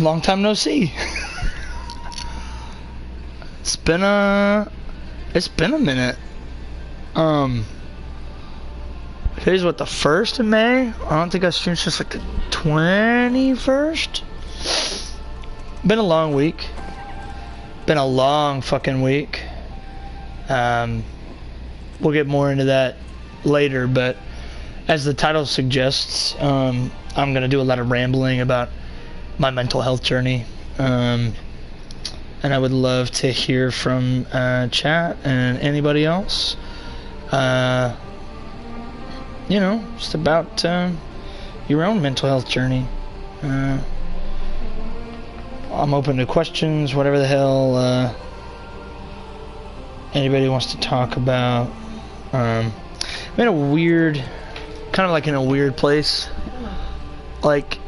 Long time no see. It's been a minute. Today's what, the 1st of May? I don't think I streamed since like the 21st. Been a long week. Been a long fucking week. We'll get more into that later, but as the title suggests, I'm gonna do a lot of rambling about my mental health journey. And I would love to hear from chat and anybody else. You know, just about your own mental health journey. I'm open to questions, whatever the hell anybody wants to talk about. I'm in a weird, kind of like in a weird place, like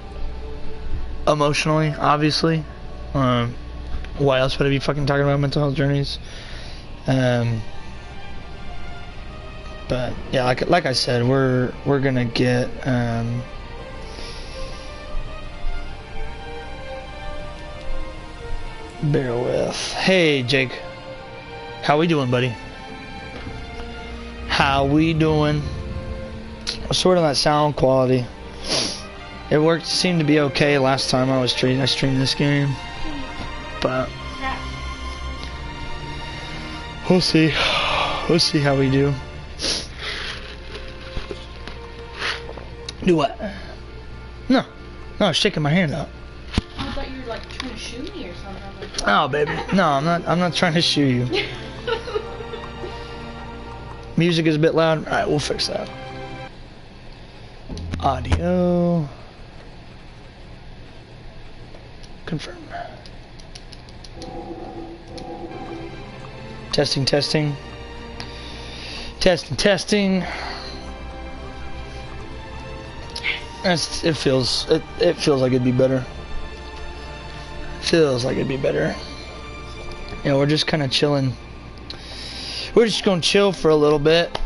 emotionally, obviously. Why else would I be fucking talking about mental health journeys? But yeah, like I said, we're gonna get bear with. Hey Jake, how we doing, buddy? How we doing? Sort of that sound quality. It worked, seemed to be okay last time I streamed this game. But we'll see how we do. Do what? No, I was shaking my hand out. I thought you were like trying to shoot me or something. Oh baby, no, I'm not trying to shoot you. Music is a bit loud. All right, we'll fix that. Audio. Confirm. Testing. It feels like it'd be better. Feels like it'd be better. Yeah, we're just kind of chilling. We're just gonna chill for a little bit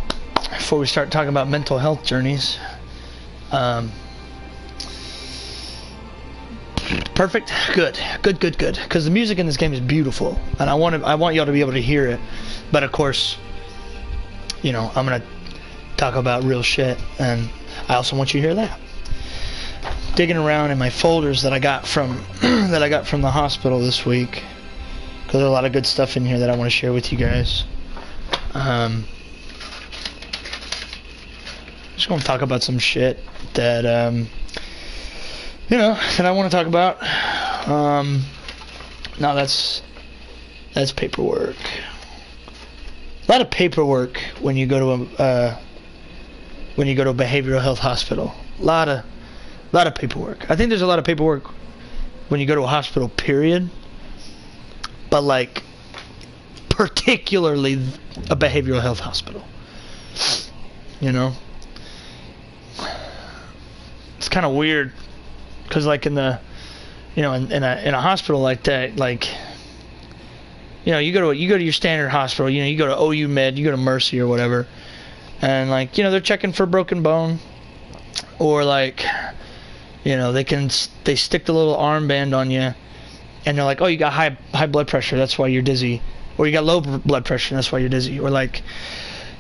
before we start talking about mental health journeys. Perfect. Good. Because the music in this game is beautiful, and I want y'all to be able to hear it. But of course, you know, I'm gonna talk about real shit, and I also want you to hear that. Digging around in my folders that I got from the hospital this week, because there's a lot of good stuff in here that I want to share with you guys. Just gonna talk about some shit that you know, that I want to talk about. No, that's paperwork. A lot of paperwork when you go to a behavioral health hospital. A lot of paperwork. I think there's a lot of paperwork when you go to a hospital, period. But like, particularly a behavioral health hospital. You know, it's kind of weird. Because like in the, you know, in a hospital like that, like, you know, you go to your standard hospital, you know, you go to OU Med, you go to Mercy or whatever, and like, you know, they're checking for broken bone, or like, you know, they stick the little armband on you, and they're like, oh, you got high blood pressure, that's why you're dizzy, or you got low blood pressure, and that's why you're dizzy, or like,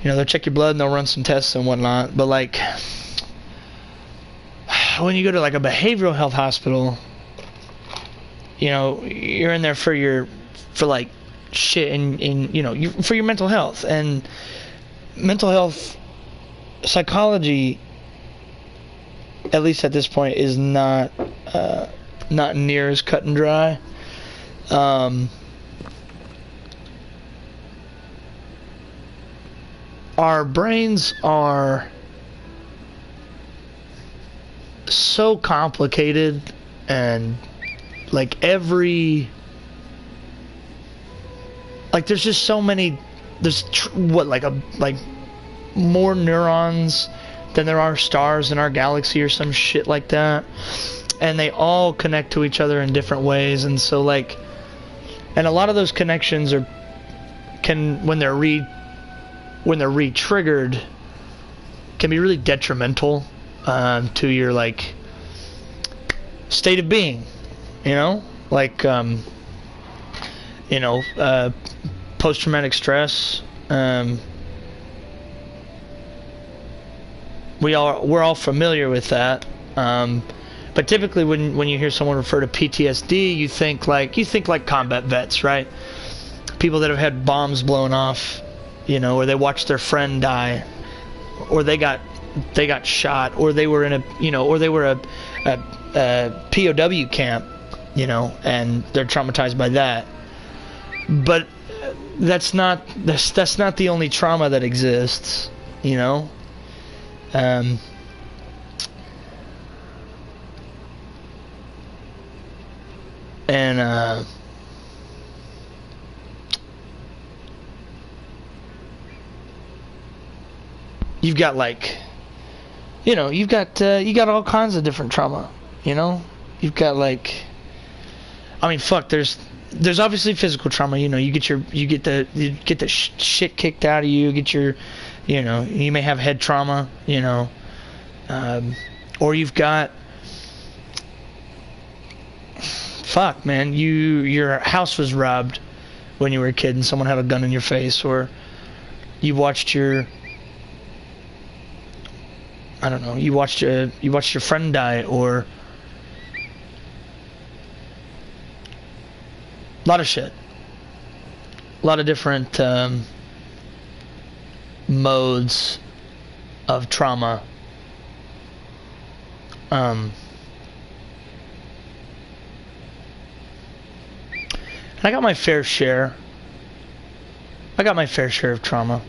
you know, they'll check your blood and they'll run some tests and whatnot, but like, when you go to like a behavioral health hospital, you know, you're in there for like shit and you know, for your mental health, and mental health psychology, at least at this point, is not near as cut and dry. Our brains are so complicated, and like there's just so many, there's more neurons than there are stars in our galaxy or some shit like that, and they all connect to each other in different ways. And so like, and a lot of those connections when they're re-triggered, can be really detrimental to your like state of being, you know, like post-traumatic stress. We're all familiar with that. But typically when you hear someone refer to PTSD, you think like combat vets, right? People that have had bombs blown off, you know, or they watched their friend die, or they got shot, or they were in a, you know, or they were a POW camp, you know, and they're traumatized by that. But that's not the only trauma that exists, you know. You've got like, you know, you got all kinds of different trauma, you know. You've got like, I mean, fuck. There's obviously physical trauma. You know, you get the shit kicked out of you. You know, you may have head trauma. You know, or you've got, fuck, man. Your house was robbed when you were a kid, and someone had a gun in your face, or you watched your, I don't know, you watched your friend die, or a lot of shit. A lot of different modes of trauma. And I got my fair share. I got my fair share of trauma.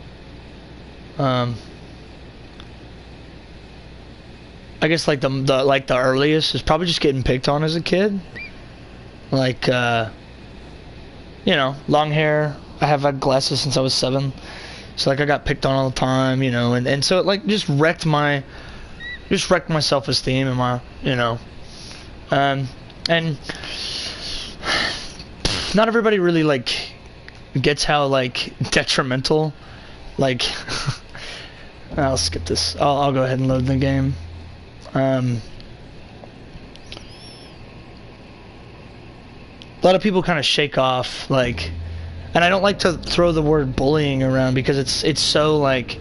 I guess like the earliest is probably just getting picked on as a kid. Like you know, long hair. I have had glasses since I was 7. So like I got picked on all the time, you know, and so it like just wrecked my self-esteem and my, you know, and not everybody really like gets how like detrimental, like I'll skip this. I'll go ahead and load the game. A lot of people kind of shake off, like, and I don't like to throw the word bullying around because it's so like,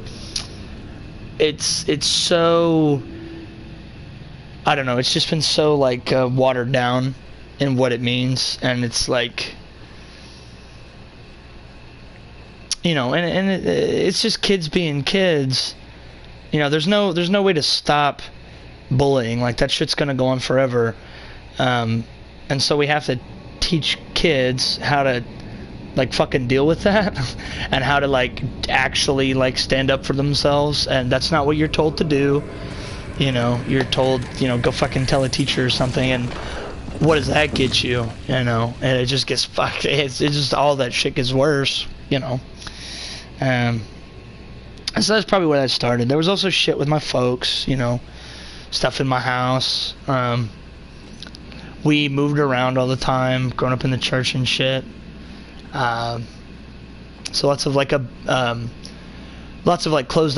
it's so, I don't know, it's just been so like watered down in what it means, and it's like, you know, and it's just kids being kids, you know. There's no way to stop bullying. Like, that shit's gonna go on forever, and so we have to teach kids how to like fucking deal with that and how to like actually like stand up for themselves. And that's not what you're told to do, you know. You're told, you know, go fucking tell a teacher or something, and what does that get you, you know? And it just gets fucked. It's just all that shit gets worse, you know. So that's probably where that started. There was also shit with my folks, you know, stuff in my house. We moved around all the time, growing up in the church and shit. So lots of like closed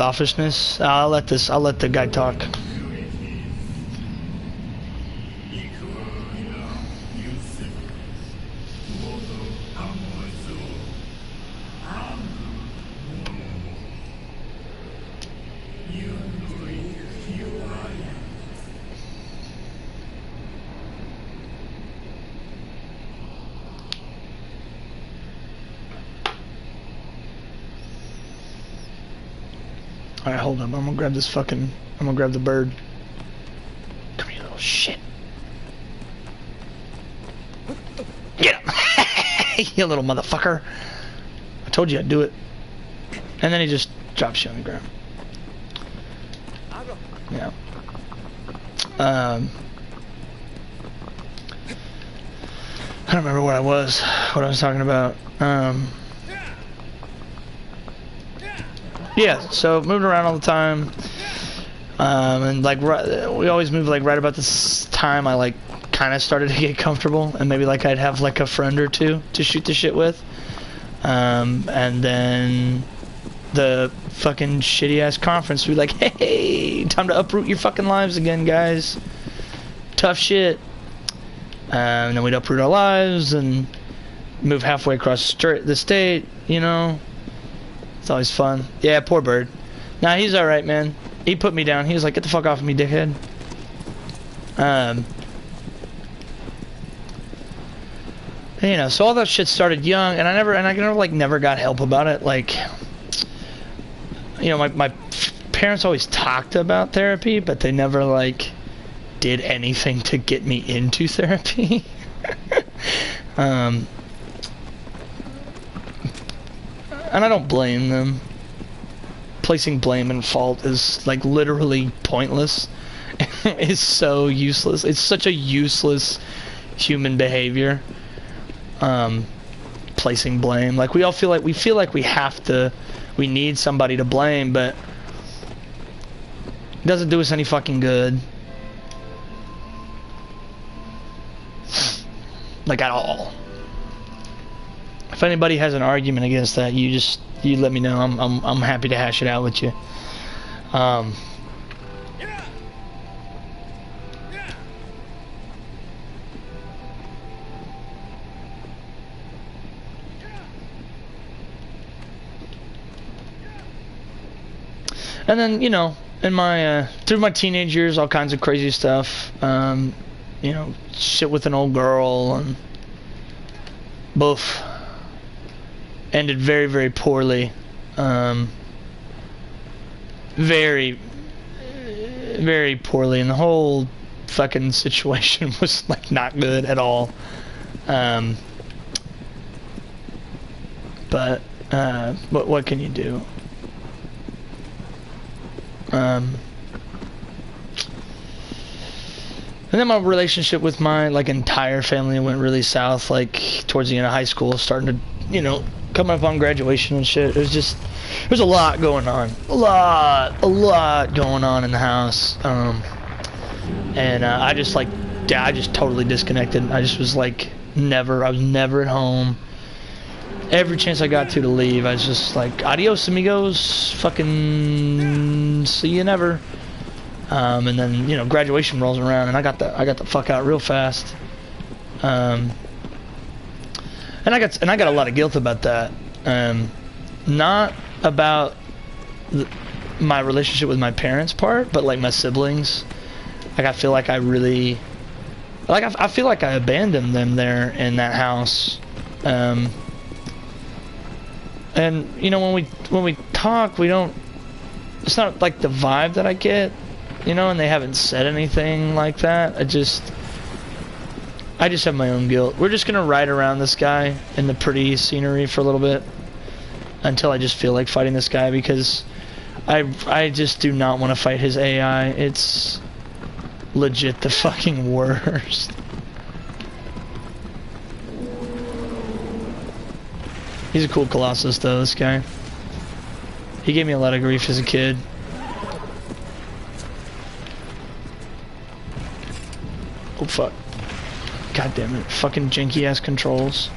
offishness. I'll let the guy talk. Alright, hold up. I'm gonna grab the bird. Come here, you little shit. Get him! You little motherfucker. I told you I'd do it. And then he just drops you on the ground. Yeah. I don't remember what I was talking about. Yeah, so moving around all the time, and like we always move like right about this time I like kind of started to get comfortable, and maybe like I'd have like a friend or two to shoot the shit with, and then the fucking shitty ass conference would be like, hey, time to uproot your fucking lives again, guys. Tough shit. And then we'd uproot our lives and move halfway across the state, you know. It's always fun. Yeah, poor bird. Nah, he's alright, man. He put me down. He was like, get the fuck off of me, dickhead. You know, so all that shit started young, and I never got help about it. Like, you know, my parents always talked about therapy, but they never, like, did anything to get me into therapy. And I don't blame them. Placing blame and fault is, like, literally pointless. It's so useless. It's such a useless human behavior. Placing blame. Like, we feel like we need somebody to blame, but it doesn't do us any fucking good. Like, at all. If anybody has an argument against that, you let me know. I'm happy to hash it out with you. And then, you know, in my through my teenage years, all kinds of crazy stuff. You know, shit with an old girl, and both ended very, very poorly. Very, very poorly, and the whole fucking situation was, like, not good at all. But what can you do? And then my relationship with my, like, entire family went really south, like, towards the end of high school, starting to, you know, coming up on graduation and shit. It was just, there's a lot going on. A lot going on in the house. And I just totally disconnected. I just was, like, I was never at home. Every chance I got to leave, I was just like, adios amigos, fucking see you never. And then, you know, graduation rolls around, and I got the fuck out real fast. And I got a lot of guilt about that. Not about my relationship with my parents part, but, like, my siblings. Like, I feel like I really, like, I feel like I abandoned them there in that house. And, you know, when we talk, we don't, it's not like the vibe that I get, you know, and they haven't said anything like that. I just have my own guilt. We're just gonna ride around this guy in the pretty scenery for a little bit until I just feel like fighting this guy, because I just do not want to fight his AI. It's legit the fucking worst. He's a cool Colossus, though, this guy. He gave me a lot of grief as a kid. Oh, fuck. God damn it. Fucking janky-ass controls.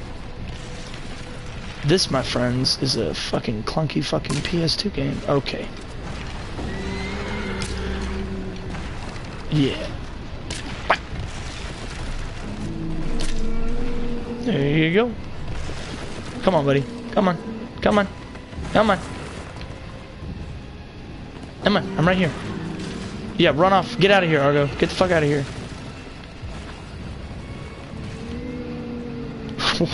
This, my friends, is a fucking clunky fucking PS2 game. Okay. Yeah. There you go. Come on, buddy. Come on. Come on. Come on. Come on. I'm right here. Yeah, run off. Get out of here, Argo. Get the fuck out of here.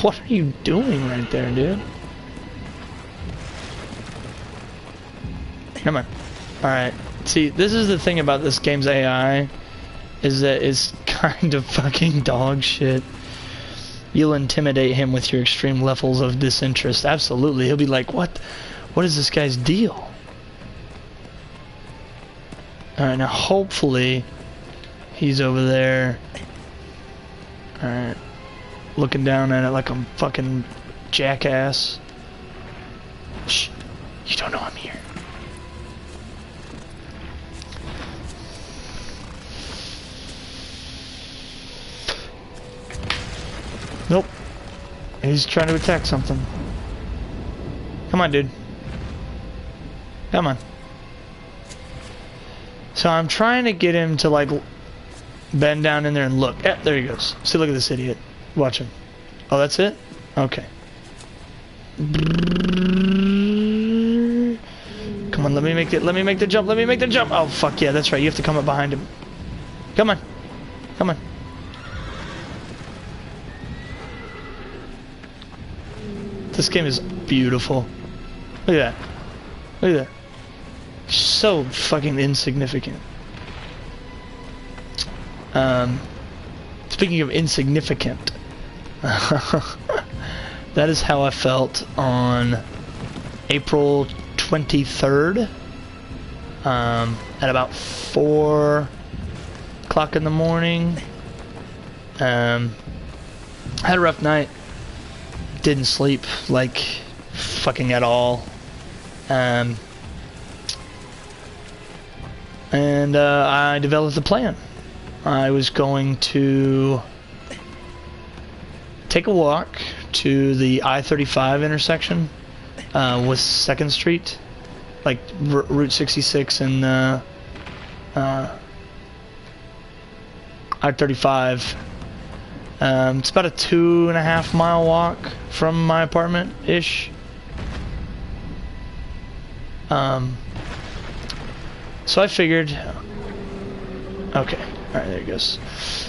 What are you doing right there, dude? Come on. Alright. See, this is the thing about this game's AI, is that it's kind of fucking dog shit. You'll intimidate him with your extreme levels of disinterest. Absolutely. He'll be like, what is this guy's deal? Alright, now hopefully he's over there. Alright. Looking down at it like I'm fucking jackass. Shh. You don't know I'm here. Nope. He's trying to attack something. Come on, dude. Come on. So I'm trying to get him to, like, Bend down in there and look. Eh, there he goes. See, look at this idiot. Watch him. Oh, that's it? Okay. Come on, let me make the jump. Let me make the jump. Oh, fuck yeah, that's right. You have to come up behind him. Come on. Come on. This game is beautiful. Look at that. Look at that. So fucking insignificant. Speaking of insignificant, that is how I felt on April 23rd, at about 4 o'clock in the morning. Had a rough night. Didn't sleep, like, fucking at all. And I developed a plan. I was going to take a walk to the I-35 intersection with 2nd Street, like Route 66 and I-35. It's about a 2.5 mile walk from my apartment ish. So I figured, okay, alright, there it goes.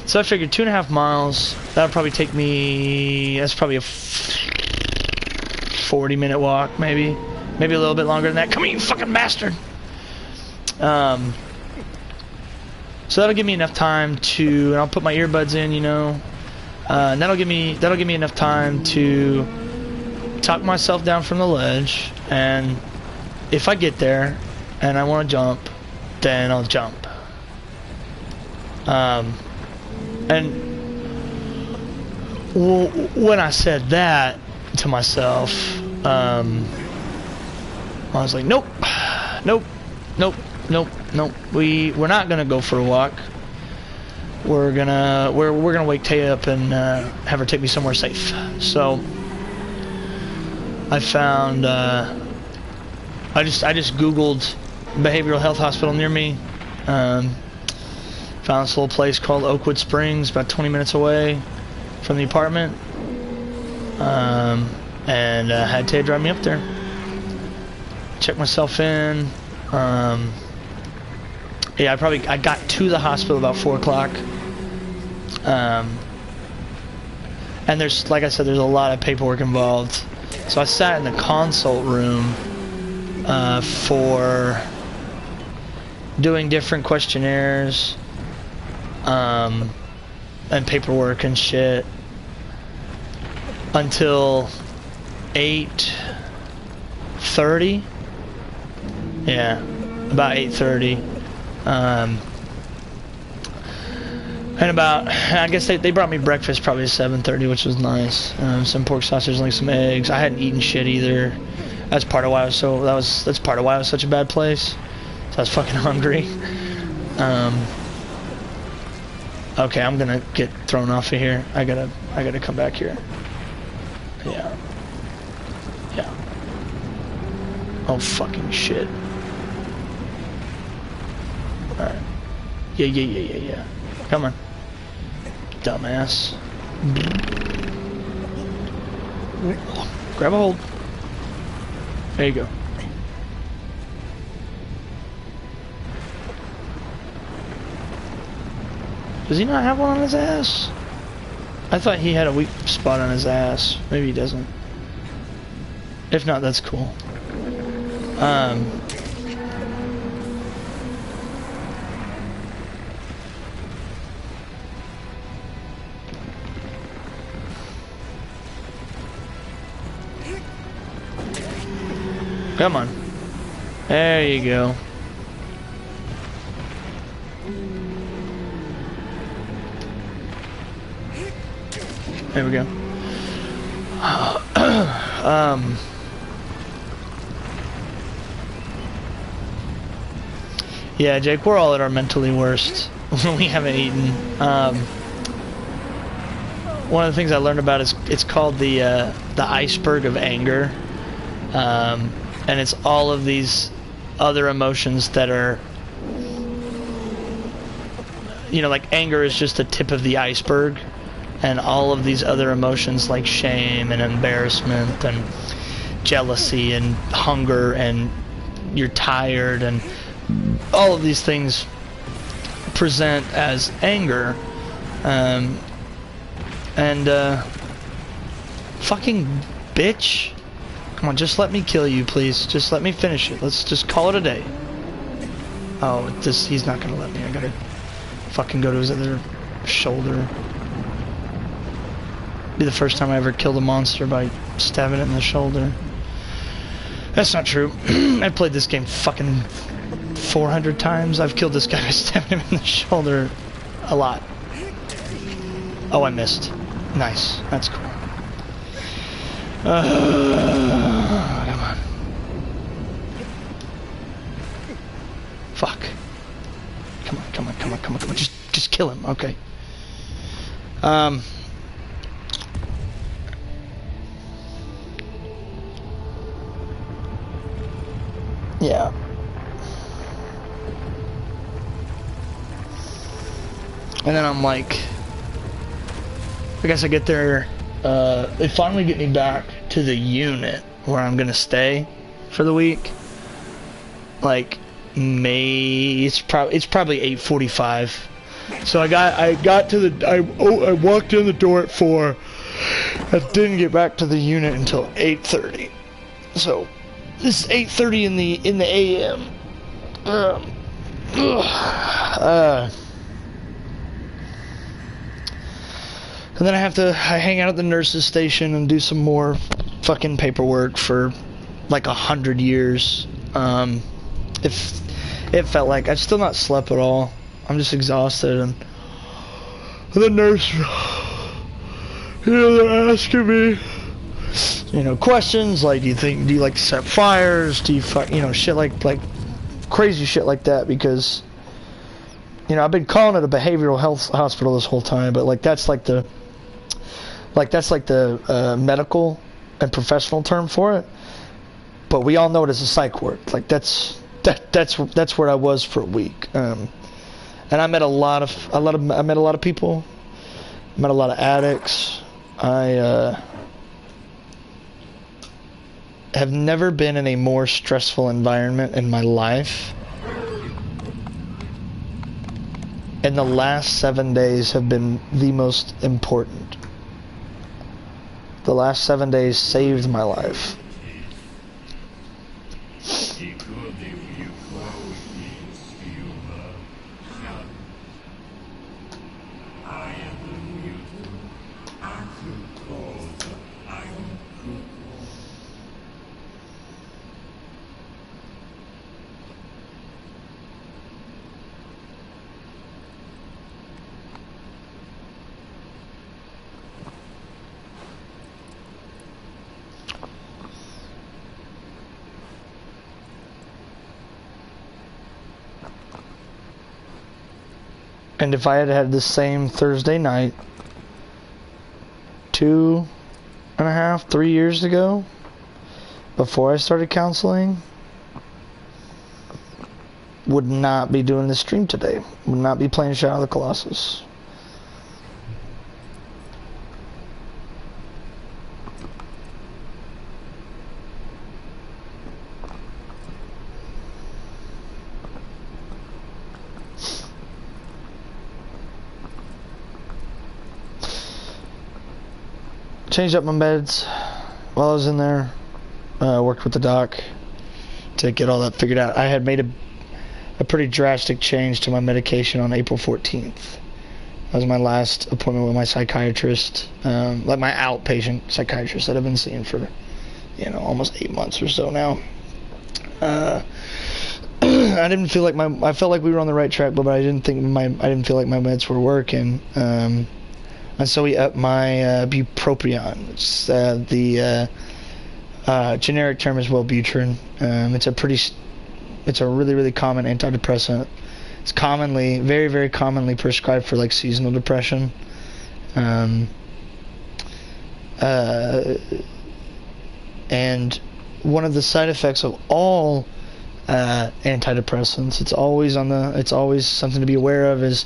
So I figured 2.5 miles, that would probably take me, that's probably a 40-minute walk, maybe a little bit longer than that. Come here, you fucking bastard! So that'll give me enough time to, and I'll put my earbuds in, you know, and that'll give me enough time to talk myself down from the ledge, and if I get there and I want to jump, then I'll jump. And when I said that to myself, I was like, nope, nope, nope, nope, nope. We're not gonna go for a walk. We're gonna wake Tay up and have her take me somewhere safe. So I found I just Googled behavioral health hospital near me. Found this little place called Oakwood Springs, about 20 minutes away from the apartment. And had Tay drive me up there. Check myself in. Yeah, I got to the hospital about 4 o'clock. And there's, like I said, there's a lot of paperwork involved. So I sat in the consult room for doing different questionnaires and paperwork and shit until 8:30. Yeah, about 8:30. And about, I guess they brought me breakfast probably at 7:30, which was nice. Some pork sausage and like some eggs. I hadn't eaten shit either. That's part of why I was that's part of why it was such a bad place. So I was fucking hungry. Okay, I'm gonna get thrown off of here. I gotta come back here. Yeah. Yeah. Oh fucking shit. Alright. Yeah. Come on. Dumbass. Grab a hold. There you go. Does he not have one on his ass? I thought he had a weak spot on his ass. Maybe he doesn't. If not, that's cool. Come on. There you go. There we go. Yeah, Jake, we're all at our mentally worst when we haven't eaten. One of the things I learned about is it's called the Iceberg of Anger. And it's all of these other emotions that are, you know, like anger is just the tip of the iceberg, and all of these other emotions like shame and embarrassment and jealousy and hunger and you're tired and all of these things present as anger. Fucking bitch. Come on, just let me kill you, please. Just let me finish it. Let's just call it a day. Oh, he's not gonna let me. I gotta fucking go to his other shoulder. Be the first time I ever killed a monster by stabbing it in the shoulder. That's not true. I've played this game fucking 400 times. I've killed this guy by stabbing him in the shoulder a lot. Oh, I missed. Nice. That's cool. Come on. Fuck. Come on. Just kill him. Okay. Yeah. And then I'm like, I guess I get there, they finally get me back to the unit where I'm gonna stay for the week. Like, it's probably 8:45. So I walked in the door at 4. I didn't get back to the unit until 8:30. So this is 8:30 in the AM. And then I hang out at the nurse's station and do some more fucking paperwork for like 100 years. It felt like I'd still not slept at all. I'm just exhausted, and the nurse, they're asking me, questions like, do you like to set fires? Do you shit like crazy shit like that, because I've been calling it a behavioral health hospital this whole time, but that's the medical and professional term for it. But we all know it as a psych ward. That's where I was for a week. And I met a lot of people. Met a lot of addicts. I have never been in a more stressful environment in my life. And the last 7 days have been the most important. The last 7 days saved my life. And if I had had the same Thursday night 2.5, 3 years ago, before I started counseling, would not be doing this stream today. Would not be playing Shadow of the Colossus. Changed up my meds while I was in there. Worked with the doc to get all that figured out. I had made a pretty drastic change to my medication on April 14th. That was my last appointment with my psychiatrist, like my outpatient psychiatrist that I've been seeing for, almost 8 months or so now. I didn't feel like I felt like we were on the right track, but I didn't feel like my meds were working. And so we upped my bupropion. It's the generic term is Wellbutrin. It's a really, really common antidepressant. It's very, very commonly prescribed for seasonal depression. And one of the side effects of all antidepressants, it's always something to be aware of, is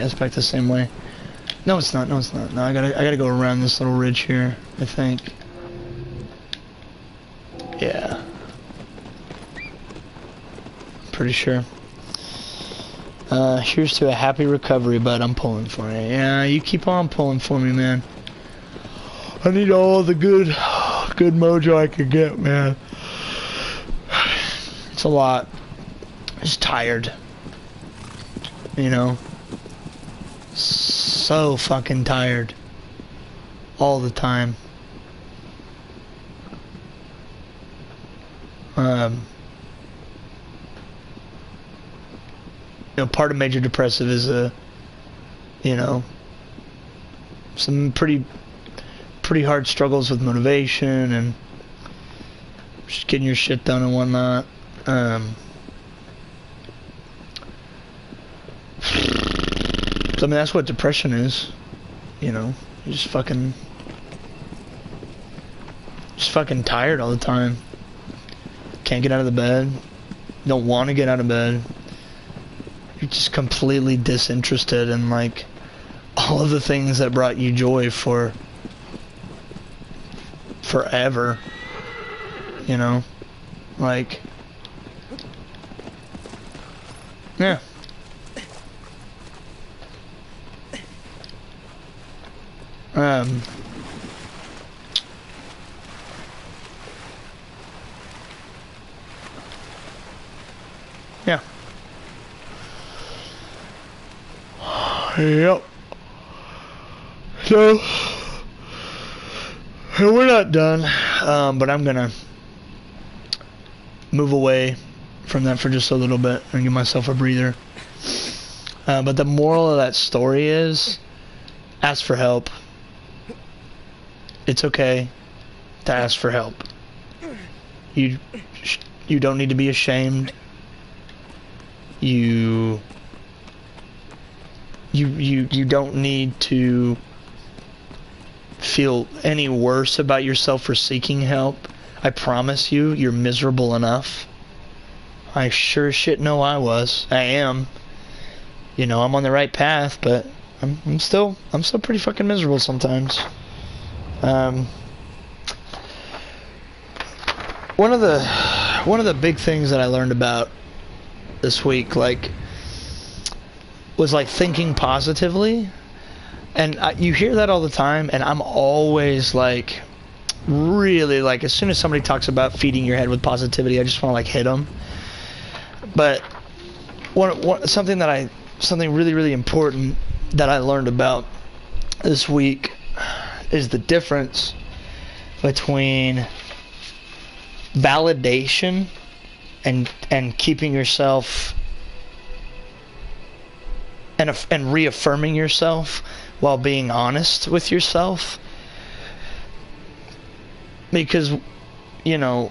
Yeah, it's back the same way. No, it's not. No, it's not. No, I gotta go around this little ridge here, I think. Yeah. Pretty sure. Here's to a happy recovery, bud. I'm pulling for you. Yeah, you keep on pulling for me, man. I need all the good mojo I could get, man. It's a lot. Just tired. You know? So fucking tired. All the time. You know, part of major depressive is you know, some pretty hard struggles with motivation and just getting your shit done and whatnot. So I mean, that's what depression is. You know, you're just fucking tired all the time. Can't get out of the bed. Don't want to get out of bed. You're just completely disinterested in like all of the things that brought you joy for forever. You know, like, yeah. Yeah. Yep. So, we're not done, but I'm gonna move away from that for just a little bit and give myself a breather. But the moral of that story is, ask for help. It's okay to ask for help. You don't need to be ashamed. You don't need to feel any worse about yourself for seeking help. I promise you, you're miserable enough. I sure as shit know I was. I am. You know, I'm on the right path, but I'm still pretty fucking miserable sometimes. One of the big things that I learned about this week, like, was like thinking positively, and you hear that all the time, and I'm always like, really, like, as soon as somebody talks about feeding your head with positivity, I just want to like hit them. But something really, really important that I learned about this week is the difference between validation and keeping yourself and reaffirming yourself while being honest with yourself. Because, you know,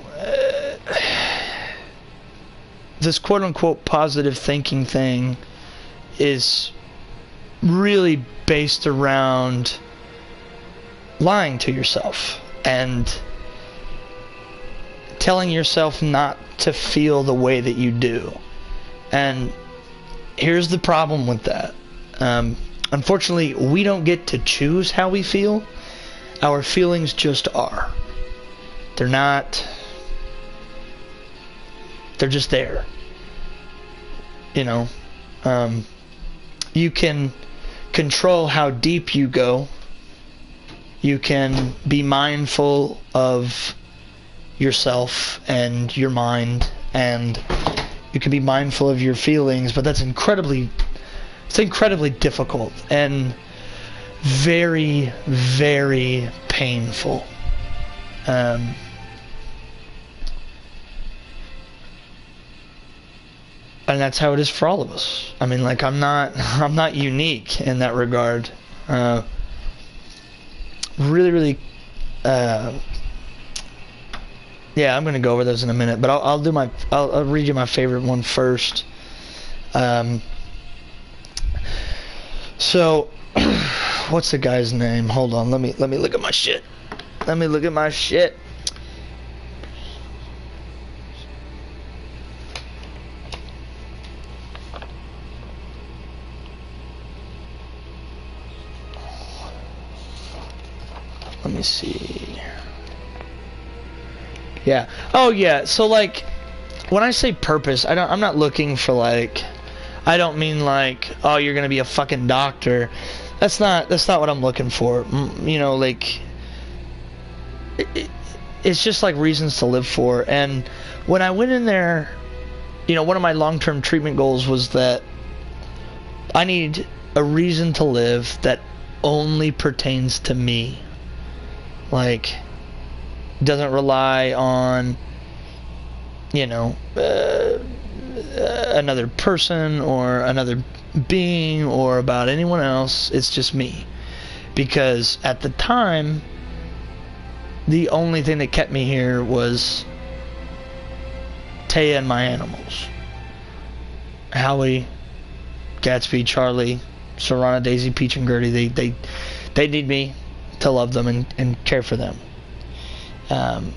this quote-unquote positive thinking thing is really based around lying to yourself and telling yourself not to feel the way that you do. And here's the problem with that. Unfortunately, we don't get to choose how we feel. Our feelings just are. They're just there. You know, you can control how deep you go. You can be mindful of yourself and your mind, and you can be mindful of your feelings, but it's incredibly difficult and very, very painful. And that's how it is for all of us. I mean, like, I'm not unique in that regard. Really, yeah, I'm gonna go over those in a minute, but I'll read you my favorite one first. So, what's the guy's name? Hold on, let me look at my shit. Let me see. Yeah. Oh yeah. So like, when I say purpose, I'm not looking for like, I don't mean like, oh, you're gonna be a fucking doctor. That's not what I'm looking for. You know, like, it's just like reasons to live for. And when I went in there, you know, one of my long-term treatment goals was that I need a reason to live that only pertains to me. Like, doesn't rely on, you know, another person or another being or about anyone else. It's just me. Because at the time, the only thing that kept me here was Taya and my animals. Howie, Gatsby, Charlie, Serrana, Daisy, Peach, and Gertie. They need me to love them and care for them. And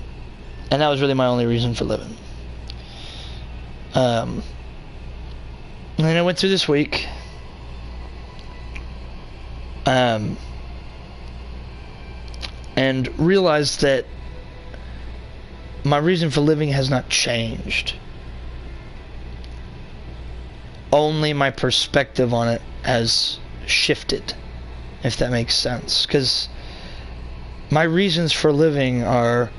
that was really my only reason for living. And then I went through this week. And realized that my reason for living has not changed. Only my perspective on it has shifted, if that makes sense. Because my reasons for living are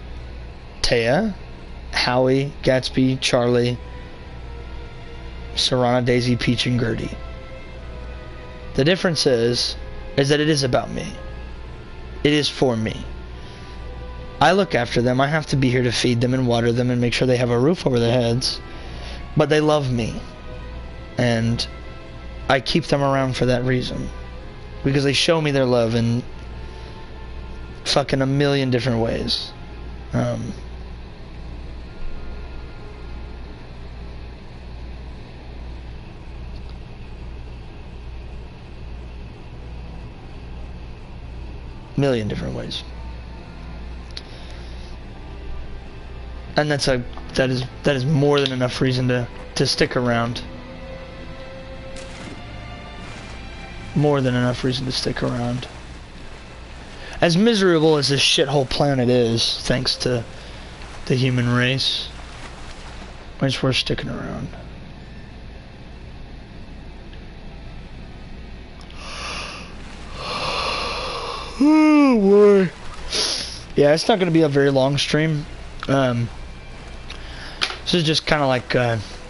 Taya, Howie, Gatsby, Charlie, Serrana, Daisy, Peach, and Gertie. The difference is that it is about me. It is for me. I look after them. I have to be here to feed them and water them and make sure they have a roof over their heads. But they love me. And I keep them around for that reason. Because they show me their love in fucking a million different ways. Million different ways. And that is more than enough reason to stick around. More than enough reason to stick around. As miserable as this shithole planet is, thanks to the human race, it's worth sticking around. Oh boy. Yeah, it's not going to be a very long stream. This is just kind of like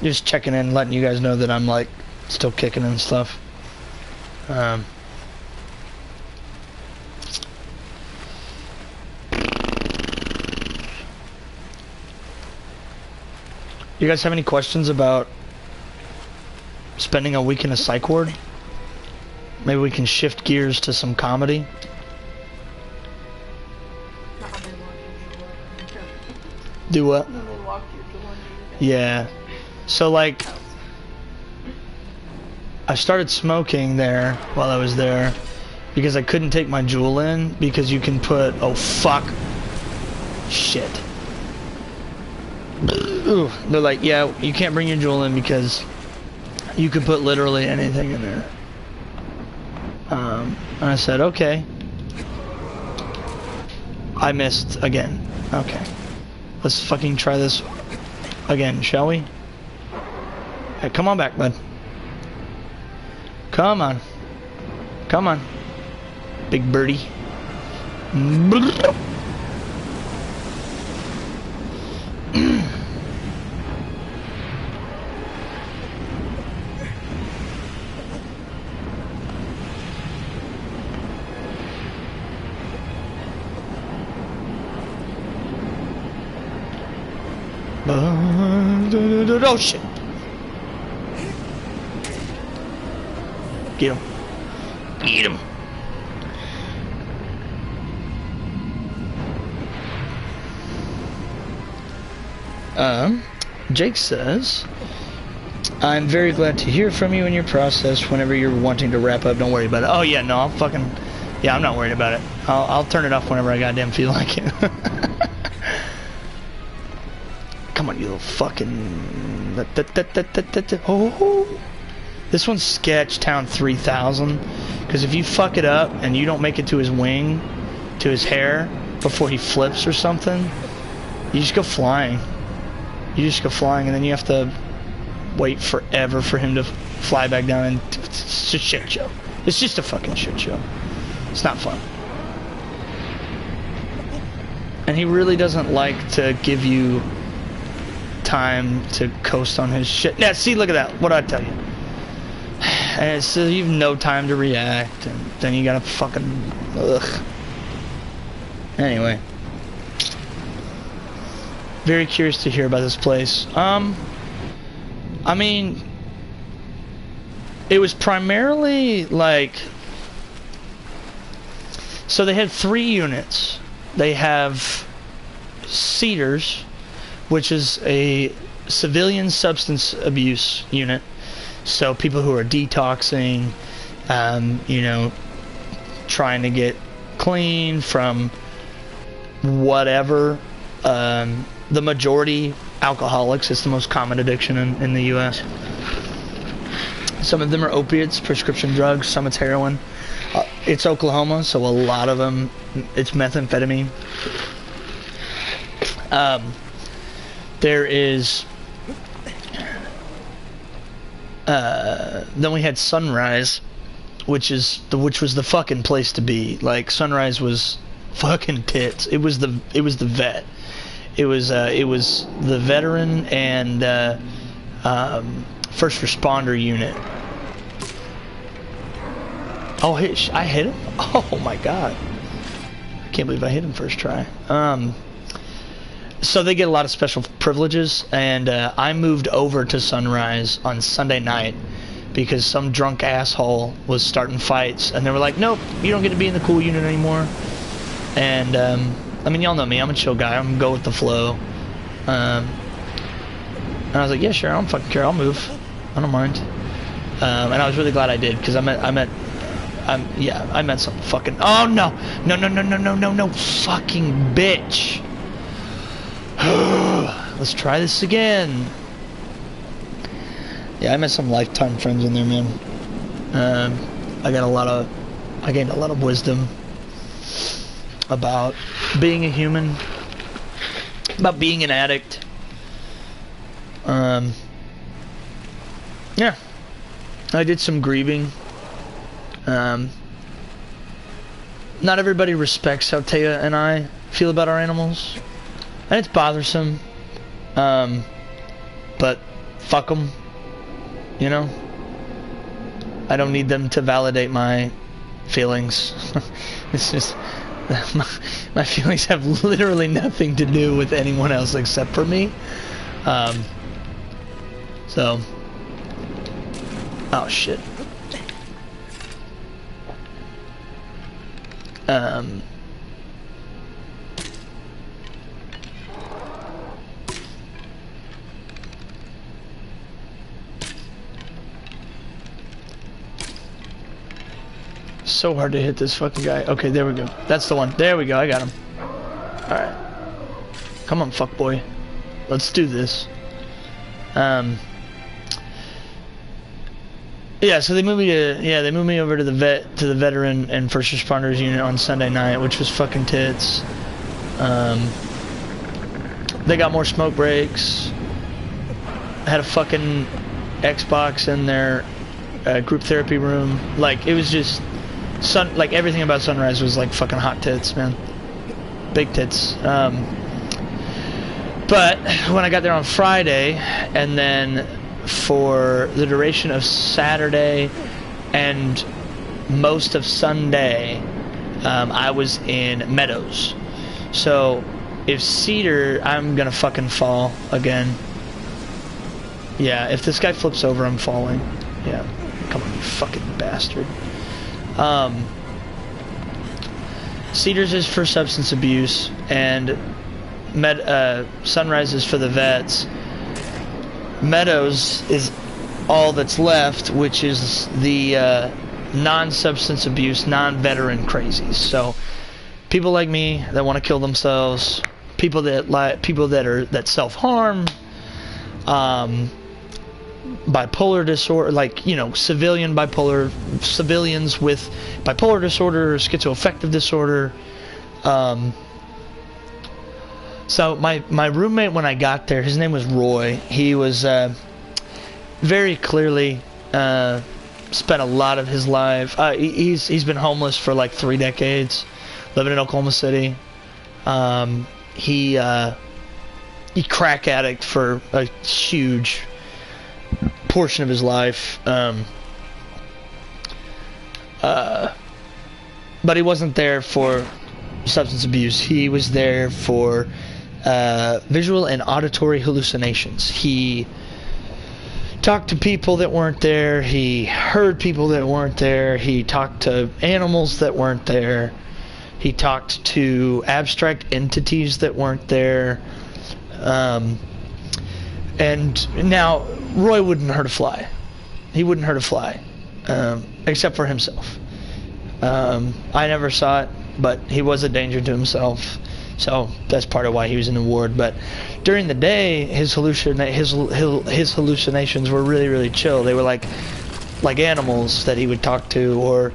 just checking in, letting you guys know that I'm like still kicking and stuff. You guys have any questions about spending a week in a psych ward? Maybe we can shift gears to some comedy. Do what? Yeah. So like, I started smoking there while I was there because I couldn't take my Juul in because you can put, oh fuck, shit. Ooh, they're like, yeah, you can't bring your Juul in because you can put literally anything in there. And I said, okay. I missed again. Okay. Let's fucking try this again, shall we? Hey, come on back, bud. Come on. Come on. Big birdie. Oh shit. Get him. Get him. Jake says, I'm very glad to hear from you in your process. Whenever you're wanting to wrap up, don't worry about it. Oh yeah, no, I'm not worried about it. I'll turn it off whenever I goddamn feel like it. Come on, you little fucking... Oh. This one's Sketchtown 3000. Because if you fuck it up and you don't make it to his wing, to his hair before he flips or something, you just go flying. You just go flying, and then you have to wait forever for him to fly back down, and it's a shit show. It's just a fucking shit show. It's not fun. And he really doesn't like to give you time to coast on his shit. Yeah, see, look at that. What did I tell you? And so you have no time to react, and then you gotta fucking... Ugh. Anyway. Very curious to hear about this place. I mean... It was primarily, like... So they had 3 units. They have Cedars, which is a civilian substance abuse unit. So people who are detoxing, you know, trying to get clean from whatever. The majority alcoholics. It's the most common addiction in the U.S. Some of them are opiates, prescription drugs. Some it's heroin. It's Oklahoma, so a lot of them, it's methamphetamine. There is... then we had Sunrise, which was the fucking place to be. Like, Sunrise was fucking tits. It was the vet. It was the veteran and first responder unit. Oh, I hit him? Oh my god. I can't believe I hit him first try. So they get a lot of special privileges, and I moved over to Sunrise on Sunday night because some drunk asshole was starting fights, and they were like, nope, you don't get to be in the cool unit anymore. And I mean, y'all know me, I'm a chill guy, I'm gonna go with the flow. And I was like, yeah, sure, I don't fucking care, I'll move, I don't mind. And I was really glad I did, because I met some fucking... Oh, no! No, fucking bitch! Let's try this again. Yeah, I met some lifetime friends in there, man. I gained a lot of wisdom about being a human, about being an addict. Yeah. I did some grieving. Not everybody respects how Taya and I feel about our animals, and it's bothersome, but fuck them, you know? I don't need them to validate my feelings. It's just, my feelings have literally nothing to do with anyone else except for me. So, oh shit. So hard to hit this fucking guy. Okay, there we go. That's the one. There we go. I got him. Alright. Come on, fuckboy. Let's do this. Yeah, so they moved me over to the veteran and first responders unit on Sunday night, which was fucking tits. They got more smoke breaks. Had a fucking Xbox in their group therapy room. Like, it was just like everything about Sunrise was like fucking hot tits, man. Big tits. But when I got there on Friday, and then for the duration of Saturday and most of Sunday, I was in Meadows. So if Cedar, I'm gonna fucking fall again. Yeah, if this guy flips over, I'm falling. Yeah, come on, you fucking bastard. Cedars is for substance abuse, and Sunrise is for the vets. Meadows is all that's left, which is the non-substance abuse, non-veteran crazies. So people like me that want to kill themselves, people that self-harm, bipolar disorder, like, you know, civilians with bipolar disorder, schizoaffective disorder, So my roommate, when I got there, his name was Roy. He was very clearly spent a lot of his life. He's been homeless for like 3 decades, living in Oklahoma He crack addict for a huge portion of his life. But he wasn't there for substance abuse. He was there for visual and auditory hallucinations. He talked to people that weren't there. He heard people that weren't there. He talked to animals that weren't there. He talked to abstract entities that weren't there. And now, Roy wouldn't hurt a fly. He wouldn't hurt a fly, except for himself. I never saw it, but he was a danger to himself. So that's part of why he was in the ward. But during the day, his hallucinations were really, really chill. They were like animals that he would talk to, or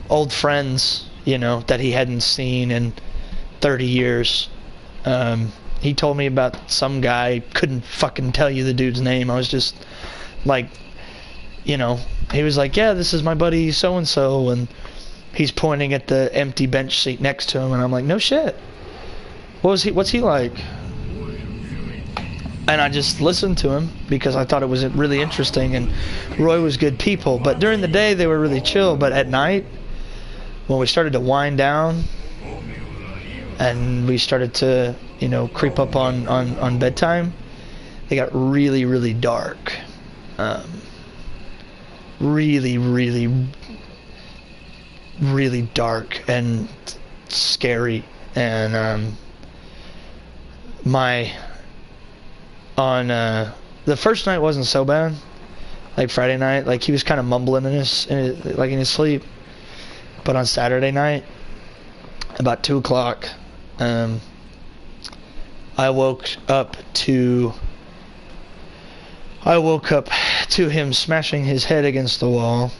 old friends, you know, that he hadn't seen in 30 years. He told me about some guy. Couldn't fucking tell you the dude's name. I was just like, you know, he was like, yeah, this is my buddy so and so, and he's pointing at the empty bench seat next to him, and I'm like, no shit. What's he like? And I just listened to him because I thought it was really interesting, and Roy was good people. But during the day they were really chill, but at night, when we started to wind down and we started to, you know, creep up on bedtime, they got really, really dark. Really, really, really dark and scary. And the first night wasn't so bad, like Friday night, like he was kind of mumbling in his sleep. But on Saturday night, about 2 o'clock, I woke up to him smashing his head against the wall,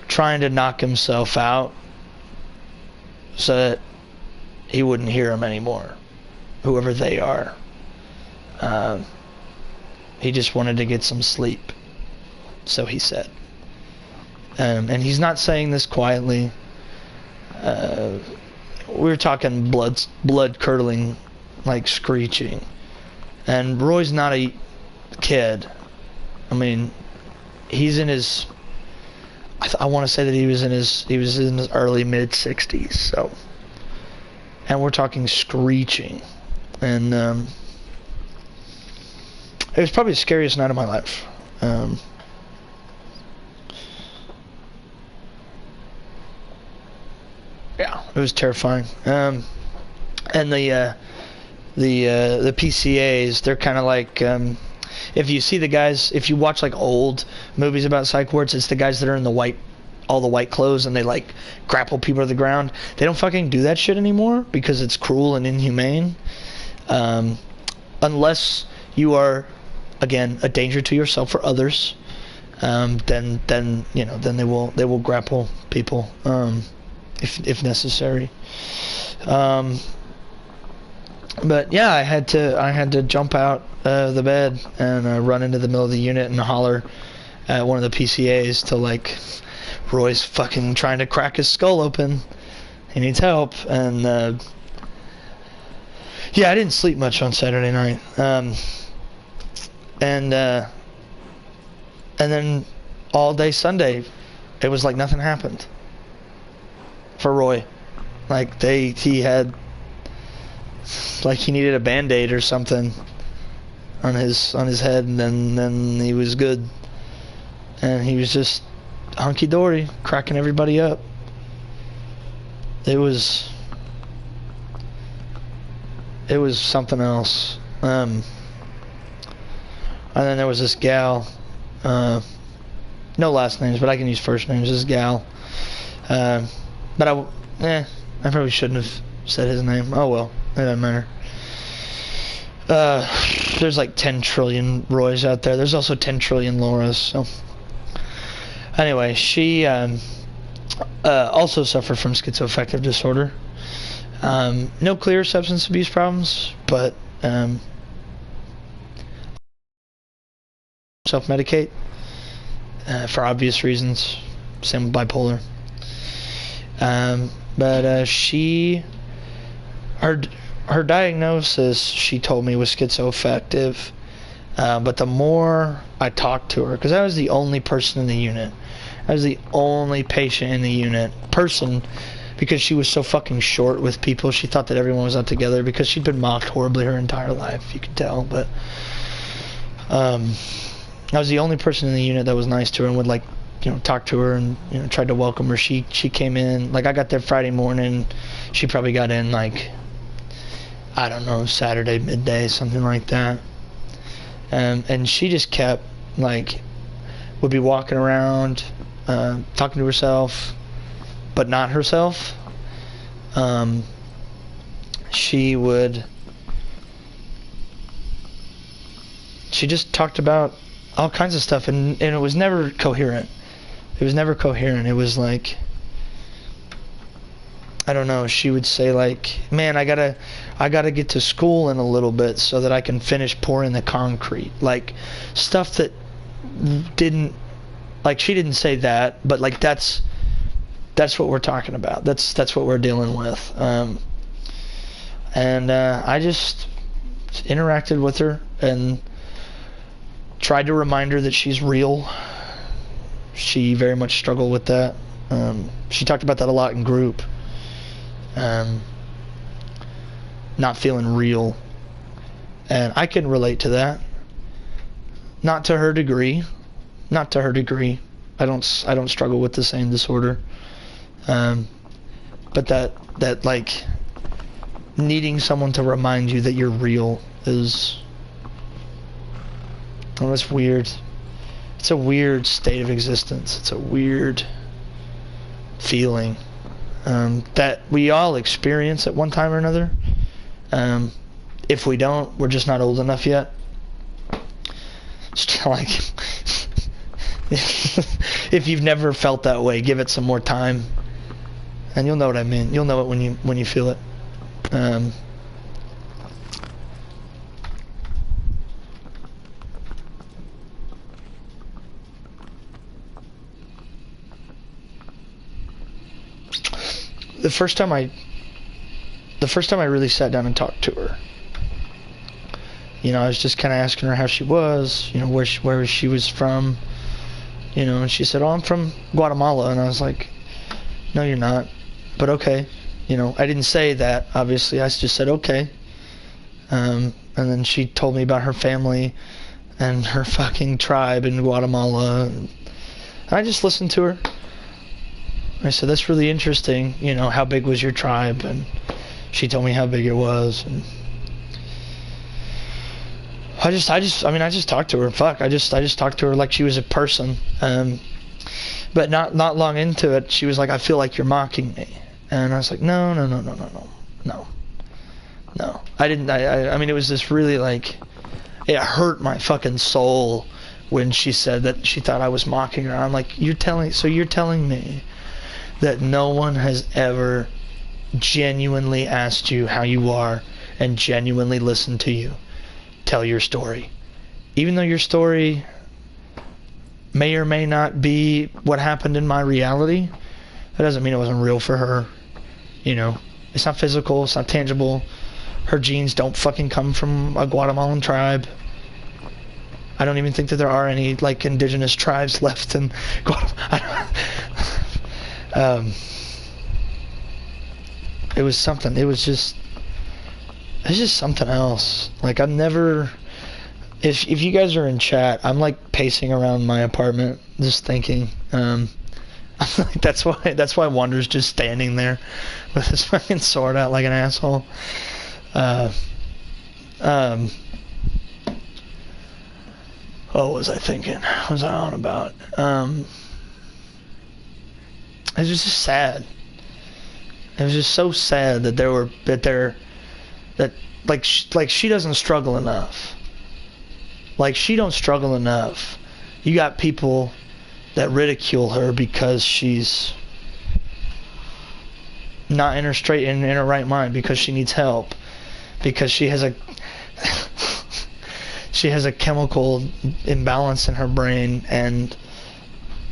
trying to knock himself out so that he wouldn't hear him anymore, whoever they are. He just wanted to get some sleep, so he said. And he's not saying this quietly. We were talking blood-curdling, like screeching. And Roy's not a kid. I mean, he's in his... I want to say that he was in his early mid-60s. So, and we're talking screeching, and it was probably the scariest night of my life. Yeah, it was terrifying. And the PCAs, they're kind of like, if you see the guys, if you watch like old movies about psych wards, it's the guys that are in all the white clothes, and they like grapple people to the ground. They don't fucking do that shit anymore because it's cruel and inhumane. Unless you are, again, a danger to yourself or others, then you know, then they will grapple people, if necessary. But yeah, I had to jump out the bed and run into the middle of the unit and holler at one of the PCAs to, like, Roy's fucking trying to crack his skull open. He needs help. And yeah, I didn't sleep much on Saturday night. And then all day Sunday, it was like nothing happened for Roy. Like he had, like, he needed a Band-Aid or something on his head, and then he was good. And he was just hunky-dory, cracking everybody up. It was something else. And then there was this gal, no last names, but I can use first names, this gal. But I probably shouldn't have said his name. Oh well, it doesn't matter. There's like 10 trillion Roys out there. There's also 10 trillion Lauras. So anyway, she also suffered from schizoaffective disorder. No clear substance abuse problems, but self-medicate for obvious reasons. Same with bipolar. But her diagnosis, she told me, was schizoaffective. But the more I talked to her, because I was the only person in the unit, I was the only patient in the unit, because she was so fucking short with people. She thought that everyone was out together because she'd been mocked horribly her entire life, you could tell. But I was the only person in the unit that was nice to her and would, like, talk to her and, tried to welcome her. She came in, like, I got there Friday morning. She probably got in, like, I don't know, Saturday midday, something like that. And she just kept, like, would be walking around, talking to herself, but not herself. She just talked about all kinds of stuff, and it was never coherent. It was never coherent. It was like, I don't know, she would say, like, man, I gotta get to school in a little bit so that I can finish pouring the concrete. Like, stuff that didn't, like, she didn't say that, but, like, that's what we're talking about. That's what we're dealing with. I just interacted with her and tried to remind her that she's real. She very much struggled with that. She talked about that a lot in group. Not feeling real, and I can relate to that. Not to her degree. I don't struggle with the same disorder. But that like needing someone to remind you that you're real is, oh, it's weird. It's a weird state of existence. It's a weird feeling that we all experience at one time or another. If we don't, we're just not old enough yet. It's like, if you've never felt that way, give it some more time, and you'll know what I mean. You'll know it when you feel it. The first time I really sat down and talked to her, I was just kind of asking her how she was, where she was from, and she said, "Oh, I'm from Guatemala," and I was like, "No, you're not, but okay." I didn't say that, obviously. I just said, "Okay." And then she told me about her family and her fucking tribe in Guatemala, and I just listened to her. I said, "That's really interesting. How big was your tribe?" And she told me how big it was. And I just talked to her. Fuck, I just talked to her like she was a person. But not long into it, she was like, "I feel like you're mocking me." And I was like, no. I didn't. I mean, it was this really, like, it hurt my fucking soul when she said that she thought I was mocking her. I'm like, you're telling me that no one has ever genuinely asked you how you are and genuinely listened to you tell your story, even though your story may or may not be what happened in my reality. That doesn't mean it wasn't real for her. It's not physical, it's not tangible. Her genes don't fucking come from a Guatemalan tribe. I don't even think that there are any, like, indigenous tribes left in Guatemala. It was something. It's just something else. Like, I've never. If you guys are in chat, I'm like pacing around my apartment, just thinking. Like, that's why Wonder's just standing there with his fucking sword out like an asshole. What was I thinking? What was I on about? It was just sad. It was just so sad that she doesn't struggle enough. Like, she don't struggle enough. You got people that ridicule her because she's not in her right mind, because she needs help, because she has a chemical imbalance in her brain, and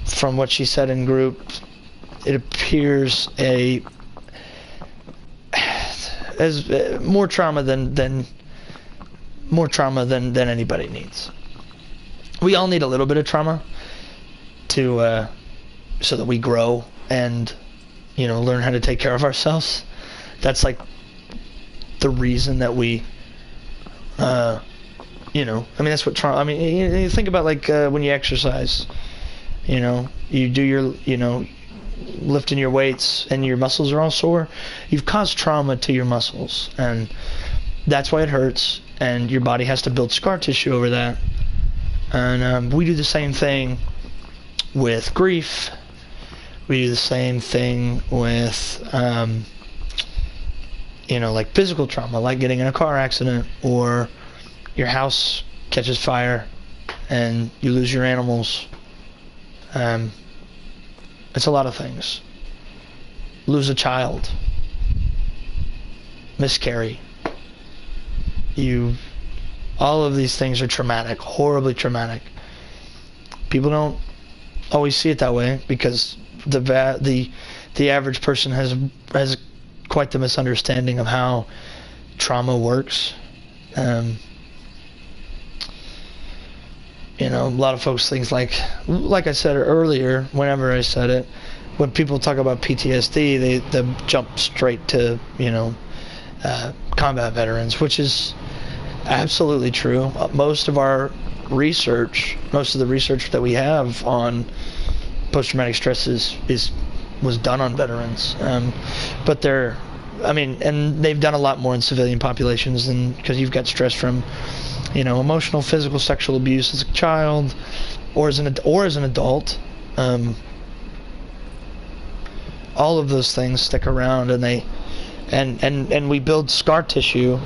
from what she said in group, it appears as more trauma than anybody needs. We all need a little bit of trauma to so that we grow and learn how to take care of ourselves. That's like the reason that we that's what trauma. You think about like when you exercise, you do your lifting your weights and your muscles are all sore. You've caused trauma to your muscles, and that's why it hurts, and your body has to build scar tissue over that. And we do the same thing with grief. We do the same thing with like physical trauma, like getting in a car accident, or your house catches fire and you lose your animals. It's a lot of things. Lose a child, miscarry. All of these things are traumatic, horribly traumatic. People don't always see it that way, because the average person has quite the misunderstanding of how trauma works. A lot of folks think like I said earlier, whenever I said it, when people talk about PTSD, they jump straight to combat veterans, which is absolutely true. Most of the research that we have on post-traumatic stress was done on veterans, but and they've done a lot more in civilian populations, because you've got stress from emotional, physical, sexual abuse as a child, or as an adult. All of those things stick around, and we build scar tissue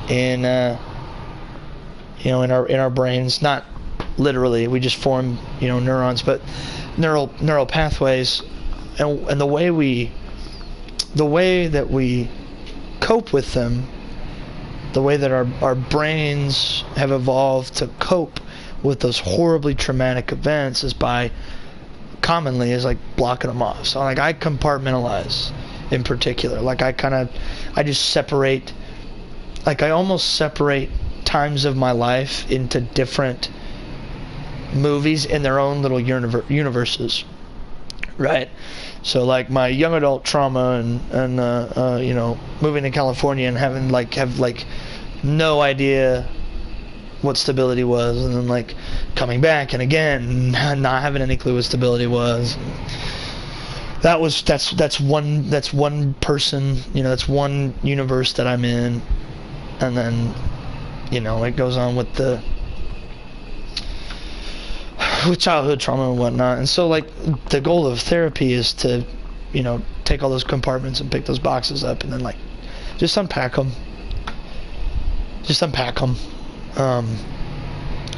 in our brains. Not literally, we just form neurons, but neural pathways, and the way that we cope with them, the way that our brains have evolved to cope with those horribly traumatic events is commonly like blocking them off. So like I compartmentalize in particular. Like I just separate, like I almost separate times of my life into different movies in their own little universes, right? So like my young adult trauma and moving to California and have no idea what stability was, and then like coming back and again not having any clue what stability was. That's one person, that's one universe that I'm in, and then it goes on with childhood trauma and whatnot. And so like the goal of therapy is to take all those compartments and pick those boxes up, and then like just unpack them.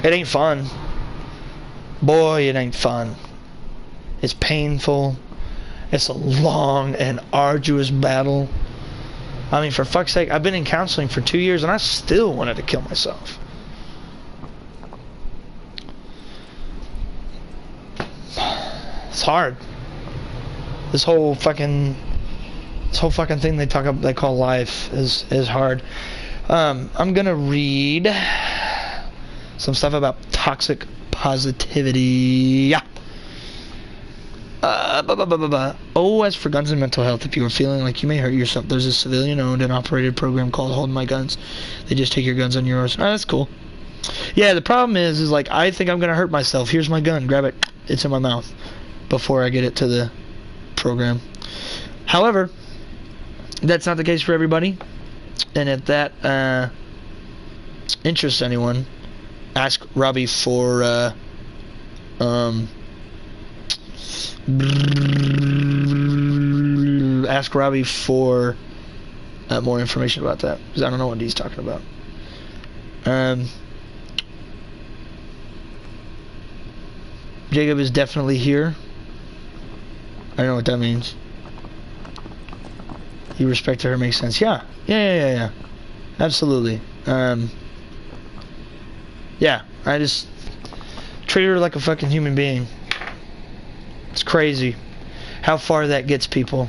It ain't fun, boy. It ain't fun. It's painful. It's a long and arduous battle. I mean, for fuck's sake, I've been in counseling for 2 years and I still wanted to kill myself. It's hard. This whole fucking thing they call life is hard. I'm gonna read some stuff about toxic positivity. Yeah. As for guns and mental health, if you are feeling like you may hurt yourself, there's a civilian-owned and operated program called Hold My Guns. They just take your guns on yours. Oh, that's cool. Yeah, the problem is like I think I'm gonna hurt myself. Here's my gun. Grab it. It's in my mouth before I get it to the program. However, that's not the case for everybody. And if that interests anyone, ask Robbie for more information about that, because I don't know what he's talking about. Jacob is definitely here. I don't know what that means. You respected her makes sense. Yeah. Yeah. Absolutely. Yeah, I just treat her like a fucking human being. It's crazy how far that gets people.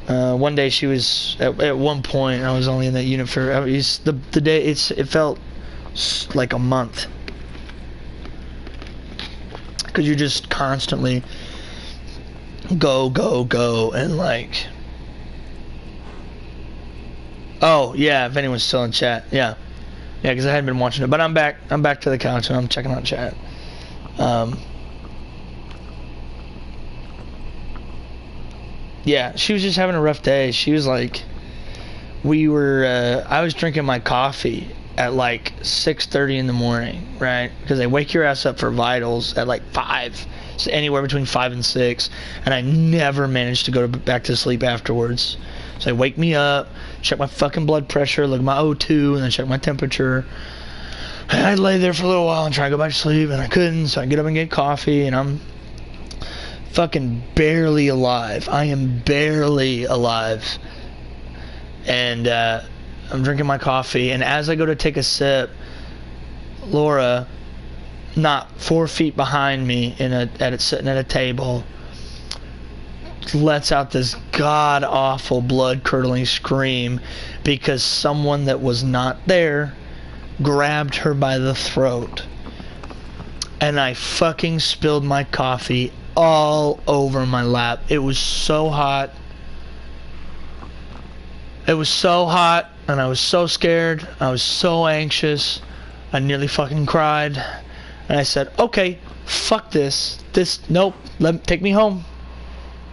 One day she was at one point. I was only in that unit for the day. It felt like a month because you're just constantly go, and like. Oh yeah, if anyone's still in chat, yeah, because I hadn't been watching it, but I'm back to the couch and I'm checking out chat. Yeah, she was just having a rough day. She was like, I was drinking my coffee at like 6:30 in the morning, right? Because they wake your ass up for vitals at like 5, so anywhere between 5 and 6, and I never managed to go back to sleep afterwards. So they wake me up, check my fucking blood pressure, look at my O2, and then check my temperature. And I'd lay there for a little while and try to go back to sleep, and I couldn't, so I get up and get coffee, and I'm fucking barely alive. I am barely alive. And I'm drinking my coffee, and as I go to take a sip, Laura, not 4 feet behind me, sitting at a table, lets out this god-awful, blood-curdling scream because someone that was not there grabbed her by the throat. And I fucking spilled my coffee all over my lap. It was so hot. It was so hot, and I was so scared. I was so anxious. I nearly fucking cried. And I said, okay, fuck this. Nope, take me home.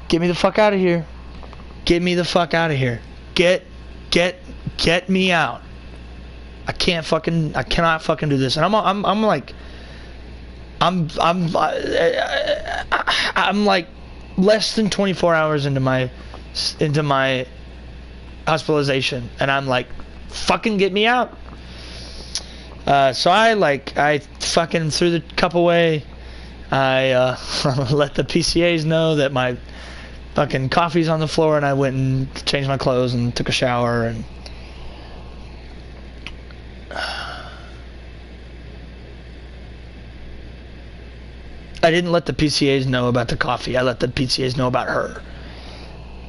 Get me the fuck out of here. Get me the fuck out of here. Get me out. I cannot fucking do this. And I'm like less than 24 hours into my hospitalization, and I'm like, fucking get me out. So I fucking threw the cup away. I let the PCAs know that my fucking coffee's on the floor, and I went and changed my clothes and took a shower, and I didn't let the PCAs know about the coffee. I let the PCAs know about her.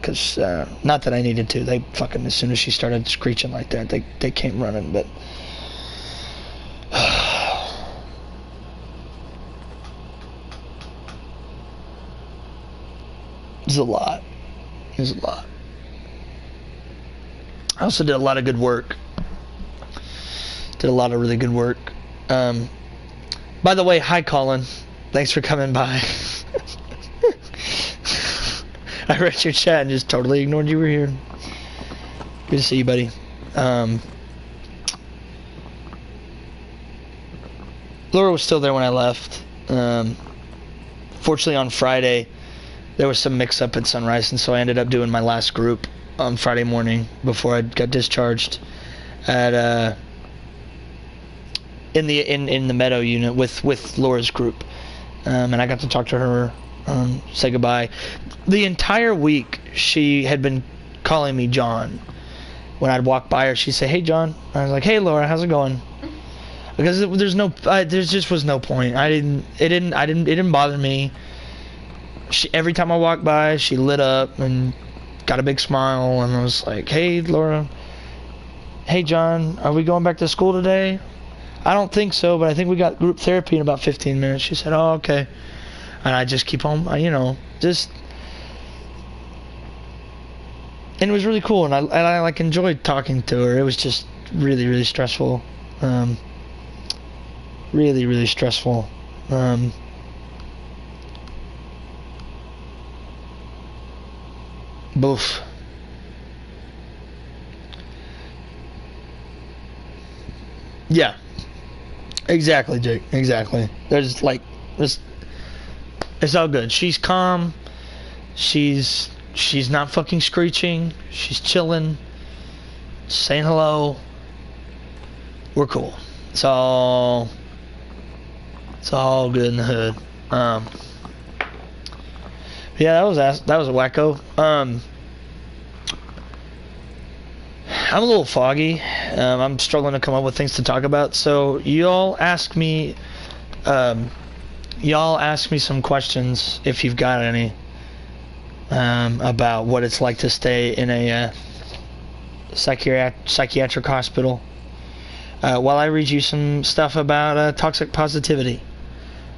Because, not that I needed to. They fucking, as soon as she started screeching like that, they came running, but it's a lot. It's a lot. I also did a lot of good work. Did a lot of really good work. By the way, hi Colin. Thanks for coming by. I read your chat and just totally ignored you were here. Good to see you, buddy. Laura was still there when I left. Fortunately, on Friday, there was some mix-up at Sunrise, and so I ended up doing my last group on Friday morning before I got discharged at in the Meadow unit with Laura's group, and I got to talk to her, say goodbye. The entire week, she had been calling me John. When I'd walk by her, she'd say, "Hey, John." I was like, "Hey, Laura, how's it going?" Because there just was no point. It didn't bother me. Every time I walked by, she lit up and got a big smile, and I was like, "Hey, Laura. Hey, John, are we going back to school today?" "I don't think so, but I think we got group therapy in about 15 minutes. She said, "Oh, okay." And I just keep on, just. And it was really cool, and I like enjoyed talking to her. It was just really, really stressful. Really, really stressful. Boof. Yeah. Exactly, Jake. Exactly. There's like this. It's all good. She's calm. She's not fucking screeching. She's chilling. Saying hello. We're cool. It's all good in the hood. Yeah, that was a wacko. I'm a little foggy. I'm struggling to come up with things to talk about. So y'all ask me some questions if you've got any about what it's like to stay in a psychiatric hospital. While I read you some stuff about toxic positivity,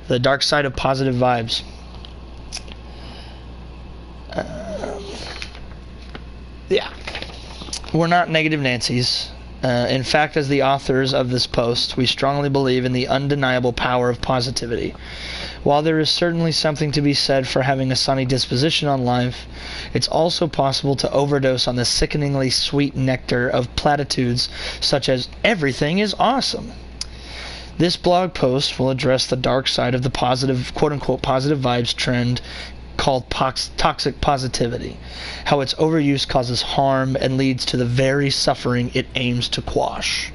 the dark side of positive vibes. Yeah. We're not negative Nancys. In fact, as the authors of this post, we strongly believe in the undeniable power of positivity. While there is certainly something to be said for having a sunny disposition on life, it's also possible to overdose on the sickeningly sweet nectar of platitudes such as everything is awesome. This blog post will address the dark side of the positive, quote-unquote, positive vibes trend called toxic positivity, how its overuse causes harm and leads to the very suffering it aims to quash.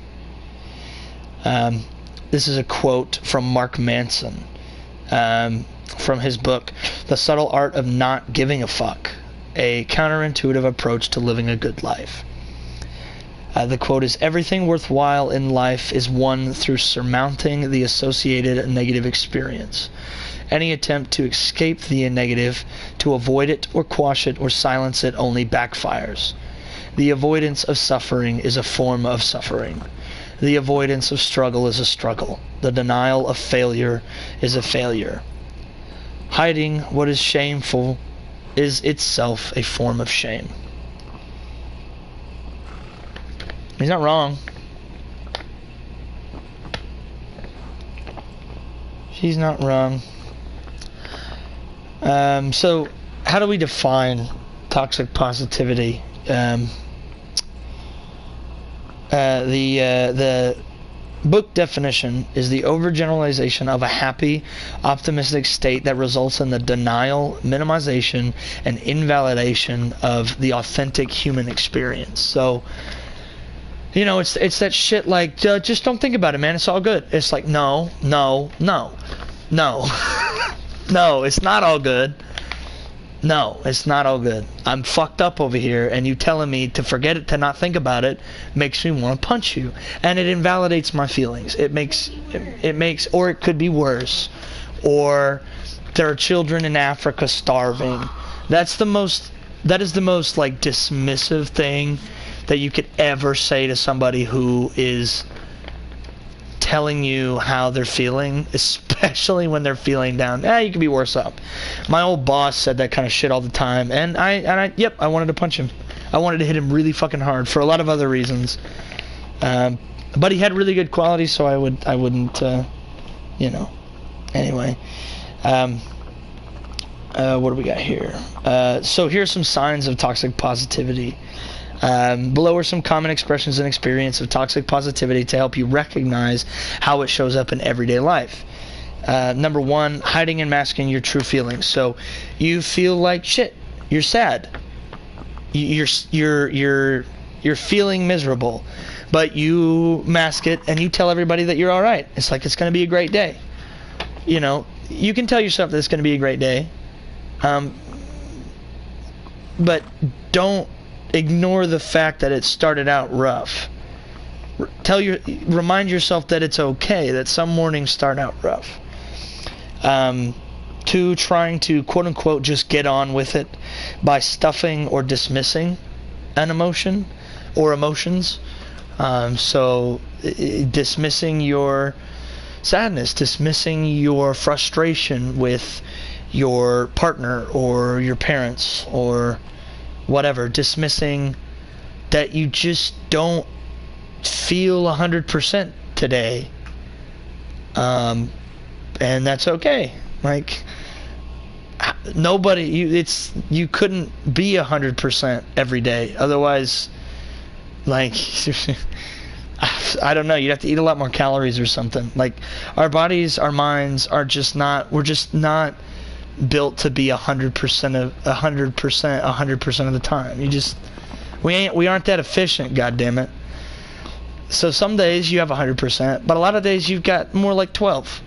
This is a quote from Mark Manson, from his book, The Subtle Art of Not Giving a Fuck, a counterintuitive approach to living a good life. The quote is, everything worthwhile in life is won through surmounting the associated negative experience. Any attempt to escape the negative, to avoid it or quash it or silence it only backfires. The avoidance of suffering is a form of suffering. The avoidance of struggle is a struggle. The denial of failure is a failure. Hiding what is shameful is itself a form of shame. He's not wrong. She's not wrong. So, how do we define toxic positivity? The book definition is the overgeneralization of a happy, optimistic state that results in the denial, minimization, and invalidation of the authentic human experience. So, you know, it's that shit like, just don't think about it, man. It's all good. It's like, no. No, it's not all good. No, it's not all good. I'm fucked up over here, and you telling me to forget it, to not think about it, makes me want to punch you. And it invalidates my feelings. It makes, or it could be worse. Or there are children in Africa starving. That is the most like dismissive thing that you could ever say to somebody who is telling you how they're feeling, especially when they're feeling down. You could be worse up. My old boss said that kind of shit all the time, and I wanted to punch him. I wanted to hit him really fucking hard for a lot of other reasons. But he had really good qualities, so I wouldn't, Anyway, what do we got here? So here's some signs of toxic positivity. Below are some common expressions and experience of toxic positivity to help you recognize how it shows up in everyday life. Number one, hiding and masking your true feelings. So you feel like shit. You're sad. You're feeling miserable, but you mask it and you tell everybody that you're all right. It's like it's going to be a great day. You know, you can tell yourself that it's going to be a great day, but don't ignore the fact that it started out rough. Remind yourself that it's okay, that some mornings start out rough. Two, trying to quote unquote just get on with it by stuffing or dismissing an emotion or emotions. So dismissing your sadness, dismissing your frustration with your partner or your parents or whatever, dismissing that you just don't feel 100% today, and that's okay. Like, you couldn't be 100% every day, otherwise, like, I don't know, you'd have to eat a lot more calories or something. Like, our bodies, our minds we're just not built to be 100% of the time. We aren't that efficient, goddammit. So some days you have 100%, but a lot of days you've got more like 12.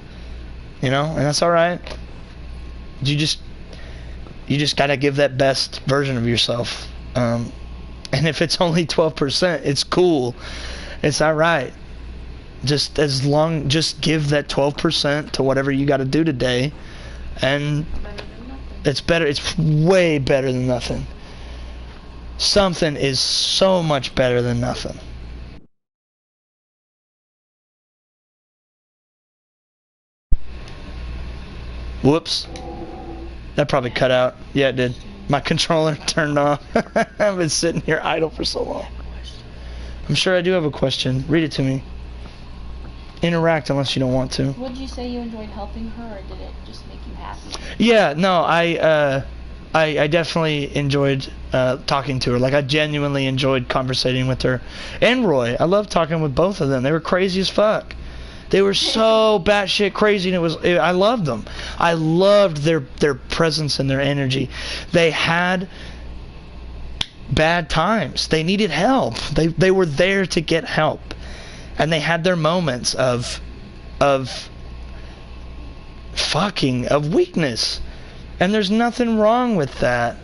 You know, and that's all right. You just gotta give that best version of yourself. And if it's only 12%, it's cool. It's all right. Just give that 12% to whatever you got to do today, and it's better. It's way better than nothing. Something is so much better than nothing. Whoops. That probably cut out. Yeah, it did. My controller turned off. I've been sitting here idle for so long. I'm sure I do have a question. Read it to me. Interact unless you don't want to. Would you say you enjoyed helping her, or did it just make you happy? Yeah, no, I definitely enjoyed talking to her. Like, I genuinely enjoyed conversating with her. And Roy. I loved talking with both of them. They were crazy as fuck. They were so batshit crazy, and I loved them. I loved their presence and their energy. They had bad times. They needed help. They were there to get help. And they had their moments of weakness. And there's nothing wrong with that.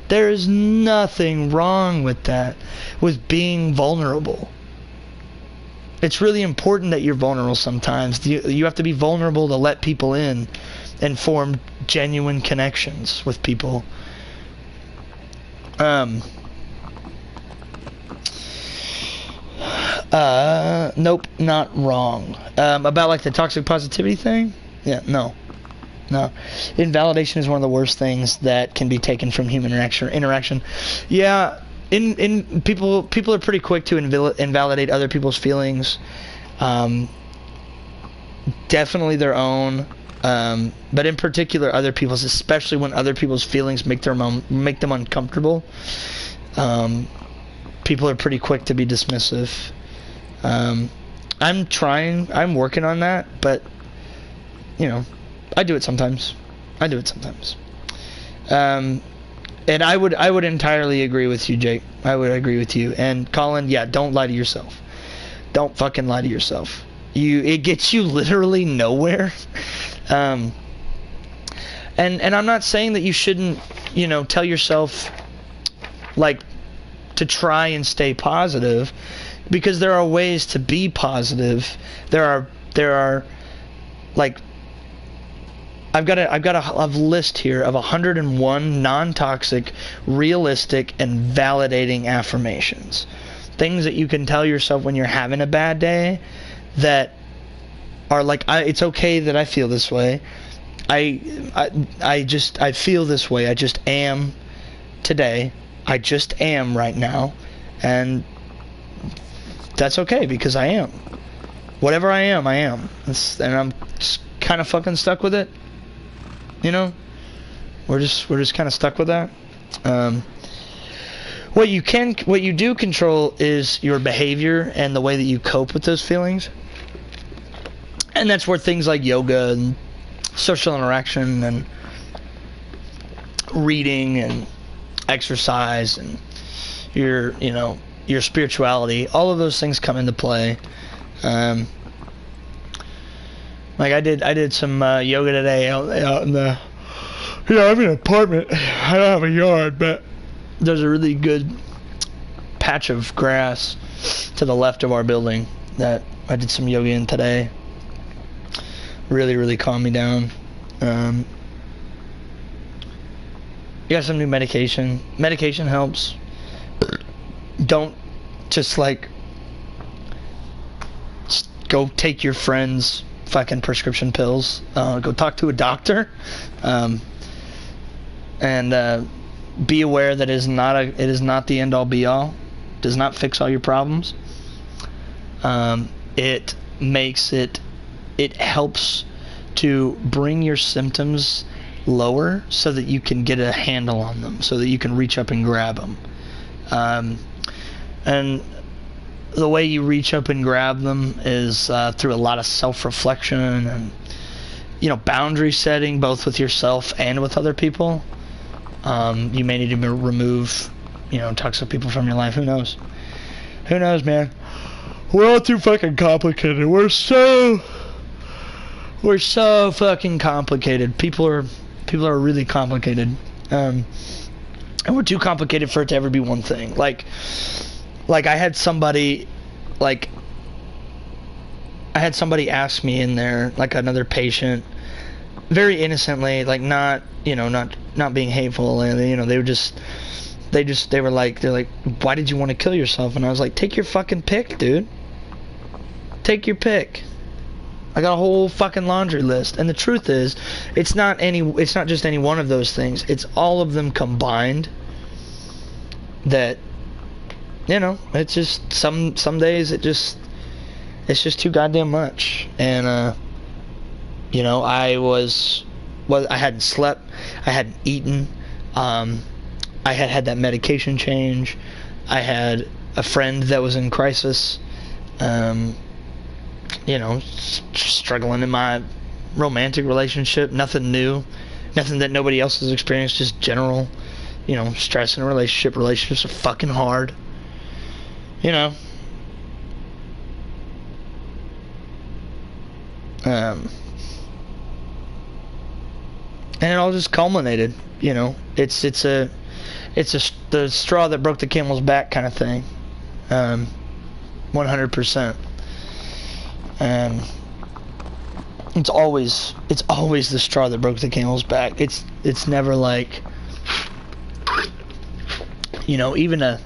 There is nothing wrong with that, with being vulnerable. It's really important that you're vulnerable sometimes. You have to be vulnerable to let people in and form genuine connections with people. Nope, not wrong. About like the toxic positivity thing? Yeah, no. Invalidation is one of the worst things that can be taken from human interaction. Yeah, in people are pretty quick to invalidate other people's feelings. Definitely their own. But in particular other people's, especially when other people's feelings make them uncomfortable. People are pretty quick to be dismissive. I'm working on that, but I do it sometimes. And I would entirely agree with you, Jake. I would agree with you. And Colin, yeah, don't lie to yourself. Don't fucking lie to yourself. It gets you literally nowhere. And I'm not saying that you shouldn't, tell yourself like to try and stay positive, because there are ways to be positive. There are like I've got a list here of 101 non-toxic, realistic, and validating affirmations. Things that you can tell yourself when you're having a bad day that are like, it's okay that I feel this way. I feel this way. I just am today. I just am right now. And that's okay, because I am. Whatever I am, I am. And I'm just kind of fucking stuck with it. We're just kind of stuck with that. What you do control is your behavior and the way that you cope with those feelings. And that's where things like yoga and social interaction and reading and exercise and your spirituality, all of those things come into play. Like I did some yoga today out in the, I'm in an apartment. I don't have a yard, but there's a really good patch of grass to the left of our building that I did some yoga in today. Really, really calmed me down. You got some new medication. Medication helps. Don't just go take your friend's fucking prescription pills. Go talk to a doctor. And be aware that it is not the end all be all. Does not fix all your problems. It helps to bring your symptoms lower so that you can get a handle on them, so that you can reach up and grab them. And the way you reach up and grab them is through a lot of self-reflection and boundary setting, both with yourself and with other people. You may need to remove toxic people from your life. Who knows, man? We're all too fucking complicated. We're so fucking complicated. People are really complicated. and we're too complicated for it to ever be one thing. Like I had somebody, ask me in there, like another patient, very innocently, like not being hateful, and they're like, why did you want to kill yourself? And I was like, take your fucking pick, dude. Take your pick. I got a whole fucking laundry list. And the truth is, it's not just any one of those things. It's all of them combined that, it's just some days it's just too goddamn much. And I hadn't slept, I hadn't eaten, I had that medication change, I had a friend that was in crisis, struggling in my romantic relationship, nothing new, nothing that nobody else has experienced, just general, stress in a relationship. Relationships are fucking hard, and it all just culminated, it's the straw that broke the camel's back kind of thing, 100%. It's always the straw that broke the camel's back. It's never like, even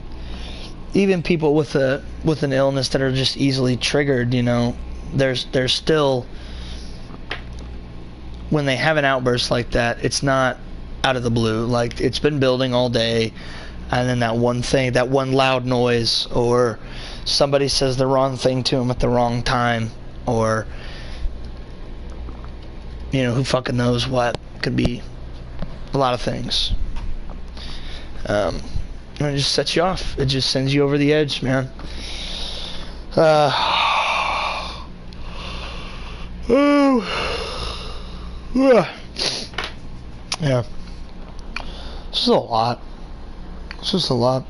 people with an illness that are just easily triggered, there's still, when they have an outburst like that, it's not out of the blue. Like, it's been building all day, and then that one thing, that one loud noise, or somebody says the wrong thing to them at the wrong time, or who fucking knows what. Could be a lot of things. And it just sets you off. It just sends you over the edge, man. Yeah. This is a lot.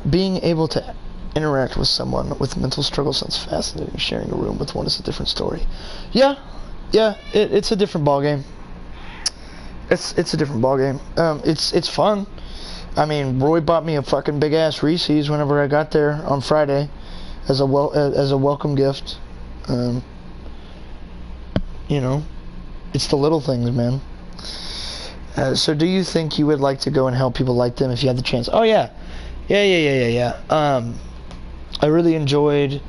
Being able to interact with someone with mental struggle sounds fascinating. Sharing a room with one is a different story. Yeah, it's a different ballgame. It's a different ballgame. It's fun. I mean, Roy bought me a fucking big ass Reese's whenever I got there on Friday, as a welcome gift. It's the little things, man. So do you think you would like to go and help people like them if you had the chance? Oh yeah. I really enjoyed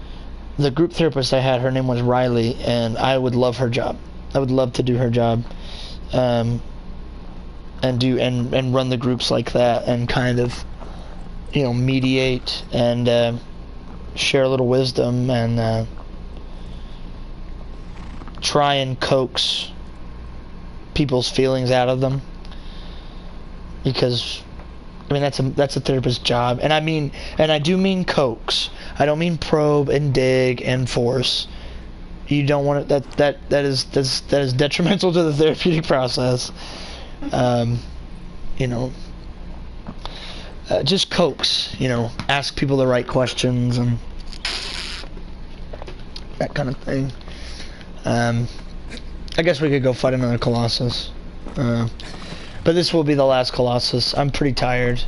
the group therapist I had. Her name was Riley, and I would love her job. I would love to do her job, and run the groups like that, and kind of, mediate and share a little wisdom, and try and coax people's feelings out of them, because that's a therapist's job. And I do mean coax. I don't mean probe and dig and force. You don't want it. That is detrimental to the therapeutic process. Just coax. Ask people the right questions and that kind of thing. I guess we could go fight another Colossus. But this will be the last Colossus. I'm pretty tired.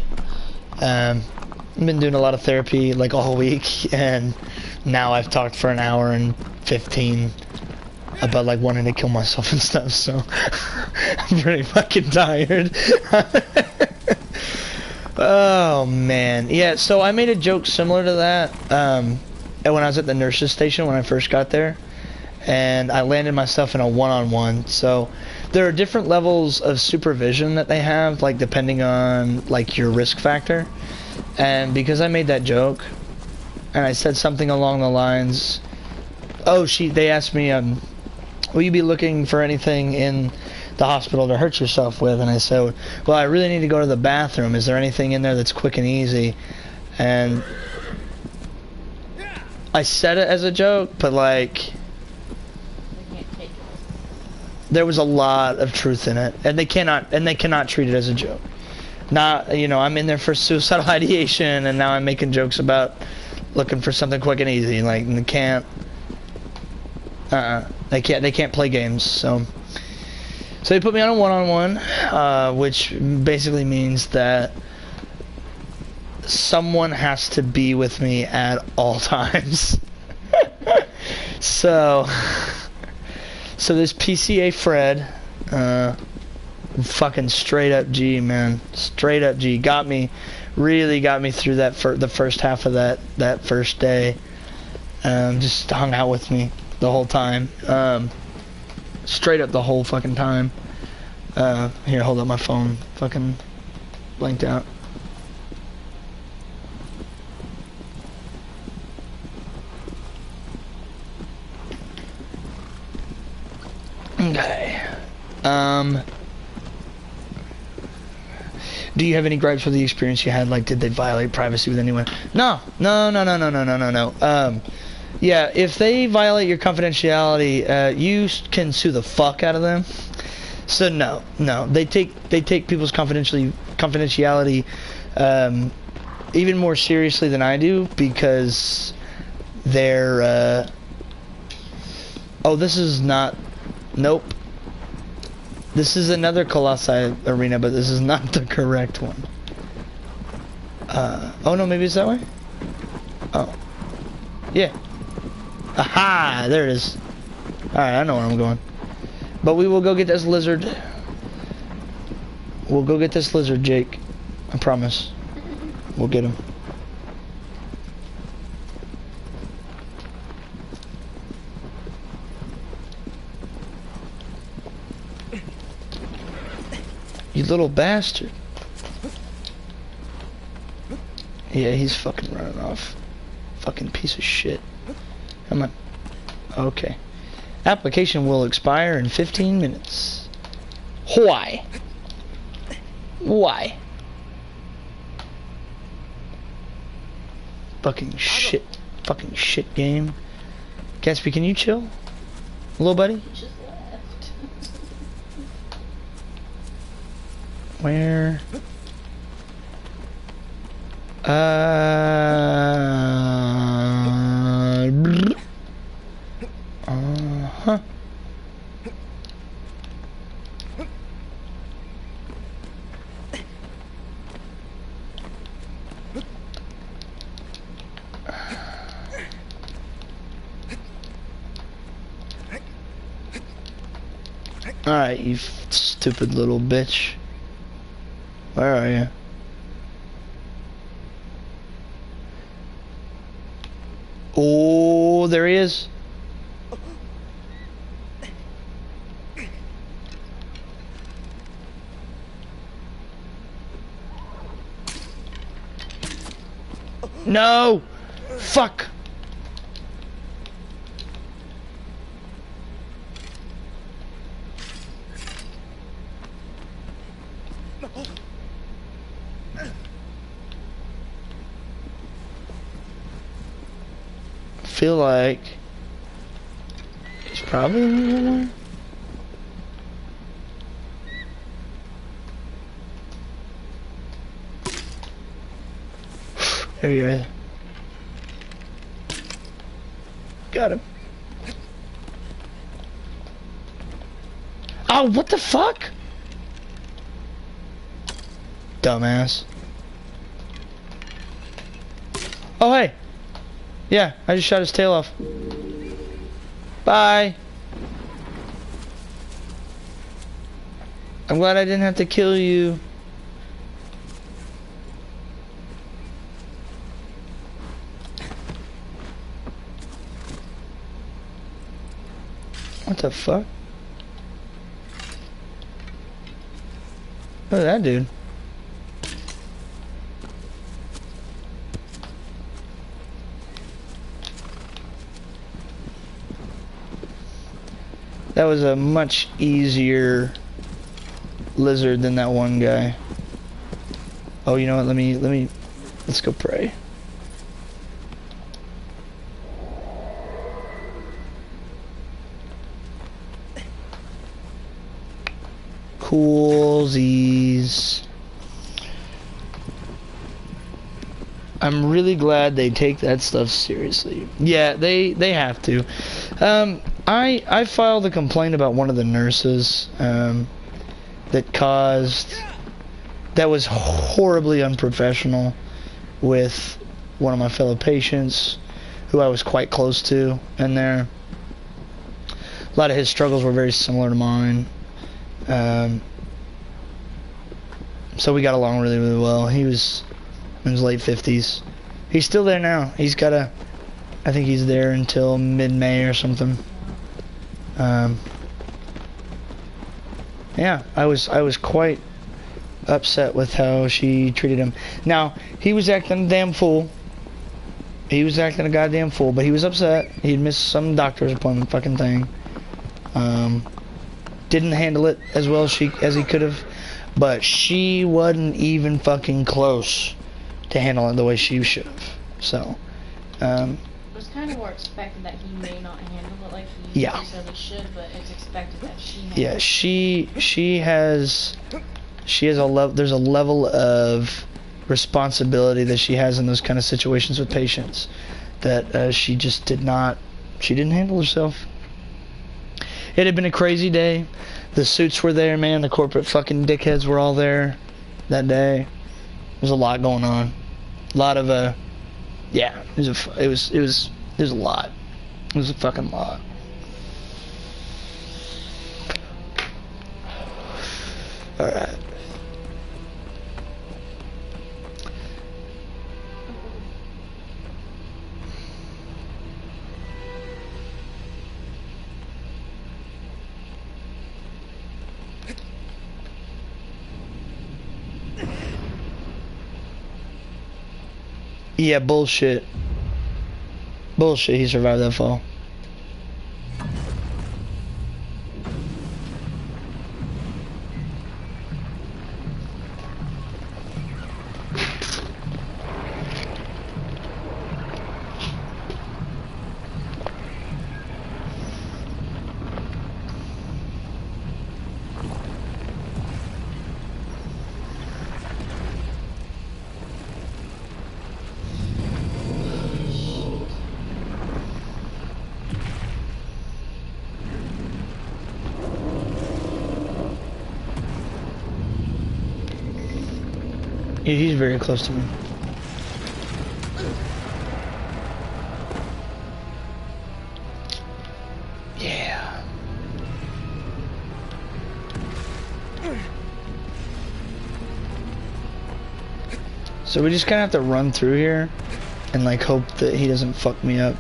I've been doing a lot of therapy like all week, and now I've talked for an hour and 15 about like wanting to kill myself and stuff, so I'm pretty fucking tired. Oh man. Yeah, so I made a joke similar to that when I was at the nurses station when I first got there, and I landed myself in a one-on-one. So there are different levels of supervision that they have, like depending on like your risk factor. And because I made that joke, and I said something along the lines, they asked me, will you be looking for anything in the hospital to hurt yourself with? And I said, well, I really need to go to the bathroom. Is there anything in there that's quick and easy? And I said it as a joke, but like, there was a lot of truth in it, and they cannot treat it as a joke. Not, I'm in there for suicidal ideation, and now I'm making jokes about looking for something quick and easy. Like, they can't. They can't play games. So, So they put me on a one-on-one, which basically means that someone has to be with me at all times. So this PCA Fred, fucking straight up G, man, straight up G, really got me through the first half of that first day. Just hung out with me the whole time, straight up the whole fucking time. Here, hold up, my phone fucking blanked out. Okay. Do you have any gripes with the experience you had? Like, did they violate privacy with anyone? No. Yeah, if they violate your confidentiality, you can sue the fuck out of them. So no. They take people's confidentiality even more seriously than I do, because they're oh, this is not. Nope. This is another Colossus arena, but this is not the correct one. Oh no, maybe it's that way? Oh. Yeah. Aha! There it is. Alright, I know where I'm going. But we will go get this lizard. We'll go get this lizard, Jake. I promise. We'll get him. You little bastard. Yeah, he's fucking running off. Fucking piece of shit. Come on. Okay. Application will expire in 15 minutes. Why? Why? Fucking shit. Fucking shit game. Gatsby, can you chill? Little buddy? Just left. Where? Uh-huh. Alright, you stupid little bitch. Where are you? Oh, there he is. No! Fuck! Feel like he's probably in there. There you are. Got him. Oh, what the fuck? Dumbass. Oh, hey. Yeah, I just shot his tail off. Bye. I'm glad I didn't have to kill you. What the fuck? Look at that dude. That was a much easier lizard than that one guy. Oh, you know what? Let's go pray. Coolsies. I'm really glad they take that stuff seriously. Yeah, they have to. I filed a complaint about one of the nurses that was horribly unprofessional with one of my fellow patients who I was quite close to in there. A lot of his struggles were very similar to mine. So we got along really, really well. He was in his late 50s. He's still there now. He's got I think he's there until mid-May or something. Yeah, I was quite upset with how she treated him. Now, he was acting a damn fool. He was acting a goddamn fool, but he was upset. He'd missed some doctor's appointment fucking thing. Didn't handle it as well as he could have, but she wasn't even fucking close to handling it the way she should have. So, it was kind of more expected that he may not handle it like he necessarily should, but it's expected that she handles it. Yeah, she has a level. There's a level of responsibility that she has in those kind of situations with patients that she just didn't handle herself. It had been a crazy day. The suits were there, man. The corporate fucking dickheads were all there that day. There's a lot going on. A lot of yeah. It was a lot. It was a fucking lot. All right. Yeah, bullshit. Bullshit, he survived that fall. Yeah, he's very close to me. Yeah. So we just kind of have to run through here and like hope that he doesn't fuck me up.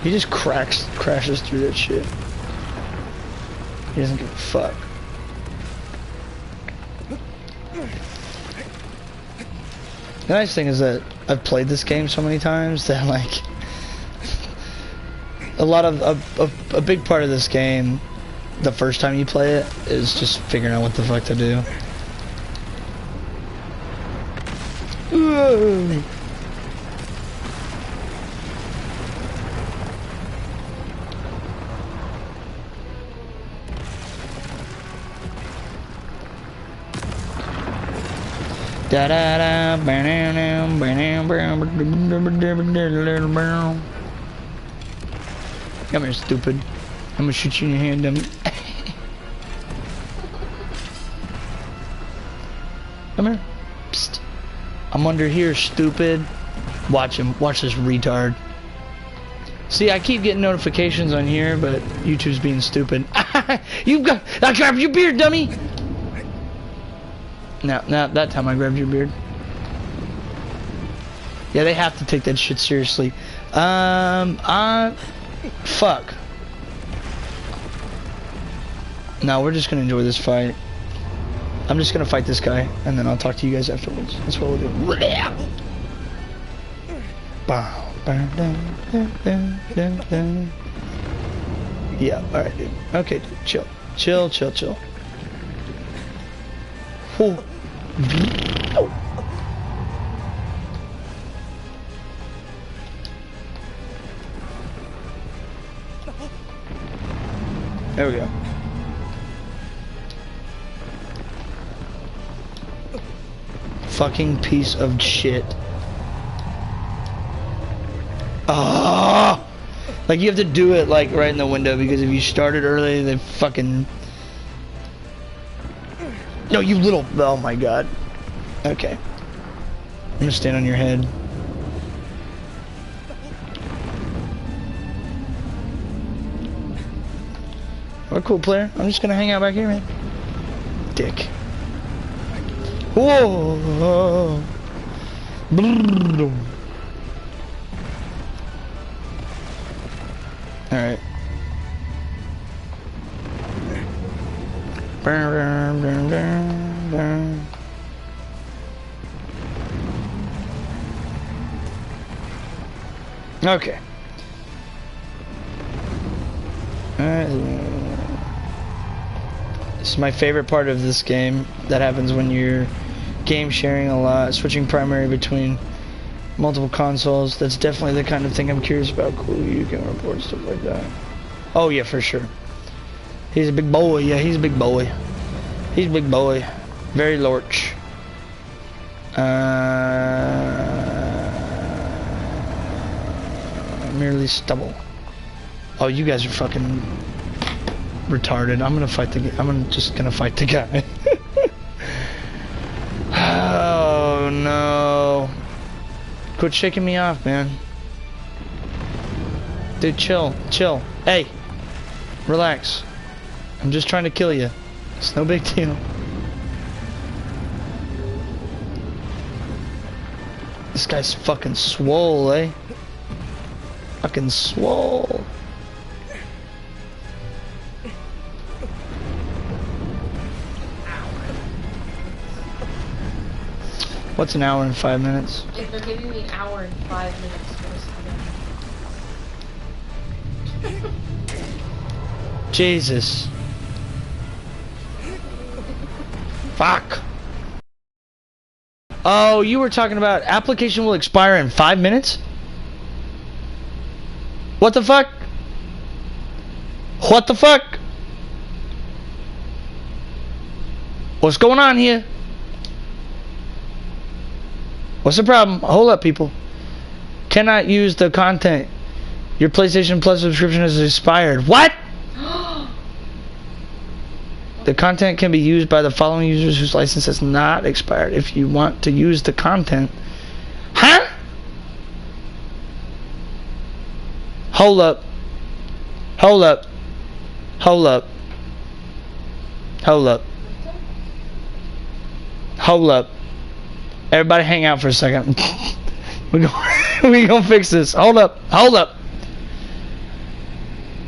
He just crashes through that shit. He doesn't give a fuck. The nice thing is that I've played this game so many times that like a big part of this game, the first time you play it, is just figuring out what the fuck to do. Whoa. Da da da, come here, stupid. I'm gonna shoot you in your hand, dummy. Come here. Psst. I'm under here, stupid. Watch him. Watch this retard. See, I keep getting notifications on here, but YouTube's being stupid. I grabbed your beard, dummy. No, that time I grabbed your beard. Yeah, they have to take that shit seriously. Fuck. No, we're just gonna enjoy this fight. I'm just gonna fight this guy, and then I'll talk to you guys afterwards. That's what we'll do. Yeah, alright, dude. Okay, dude. Chill. Chill. Oh. There we go. Fucking piece of shit. Oh, like you have to do it like right in the window because if you started early, they fucking. No, you little. Oh my god. Okay. I'm gonna stand on your head. What a cool player. I'm just gonna hang out back here, man. Dick. Whoa. Alright. Okay. This is my favorite part of this game. That happens when you're game sharing a lot, switching primary between multiple consoles. That's definitely the kind of thing I'm curious about. Cool, you can report stuff like that. Oh yeah, for sure. He's a big boy. Yeah, he's a big boy. He's a big boy. Very lorch. Merely stubble. Oh, you guys are fucking retarded. I'm just gonna fight the guy. Oh no. Quit shaking me off, man. Dude, chill. Hey, relax. I'm just trying to kill you. It's no big deal. This guy's fucking swole, eh? Fucking swole. What's an hour and 5 minutes? If they're giving me an hour and 5 minutes for this video. Jesus. Fuck. Oh, you were talking about application will expire in 5 minutes? What the fuck? What the fuck? What's going on here? What's the problem? Hold up, people. Cannot use the content. Your PlayStation Plus subscription has expired. What? The content can be used by the following users whose license has not expired. If you want to use the content... Huh? Hold up. Hold up. Hold up. Hold up. Hold up. Everybody hang out for a second. we gonna fix this. Hold up. Hold up.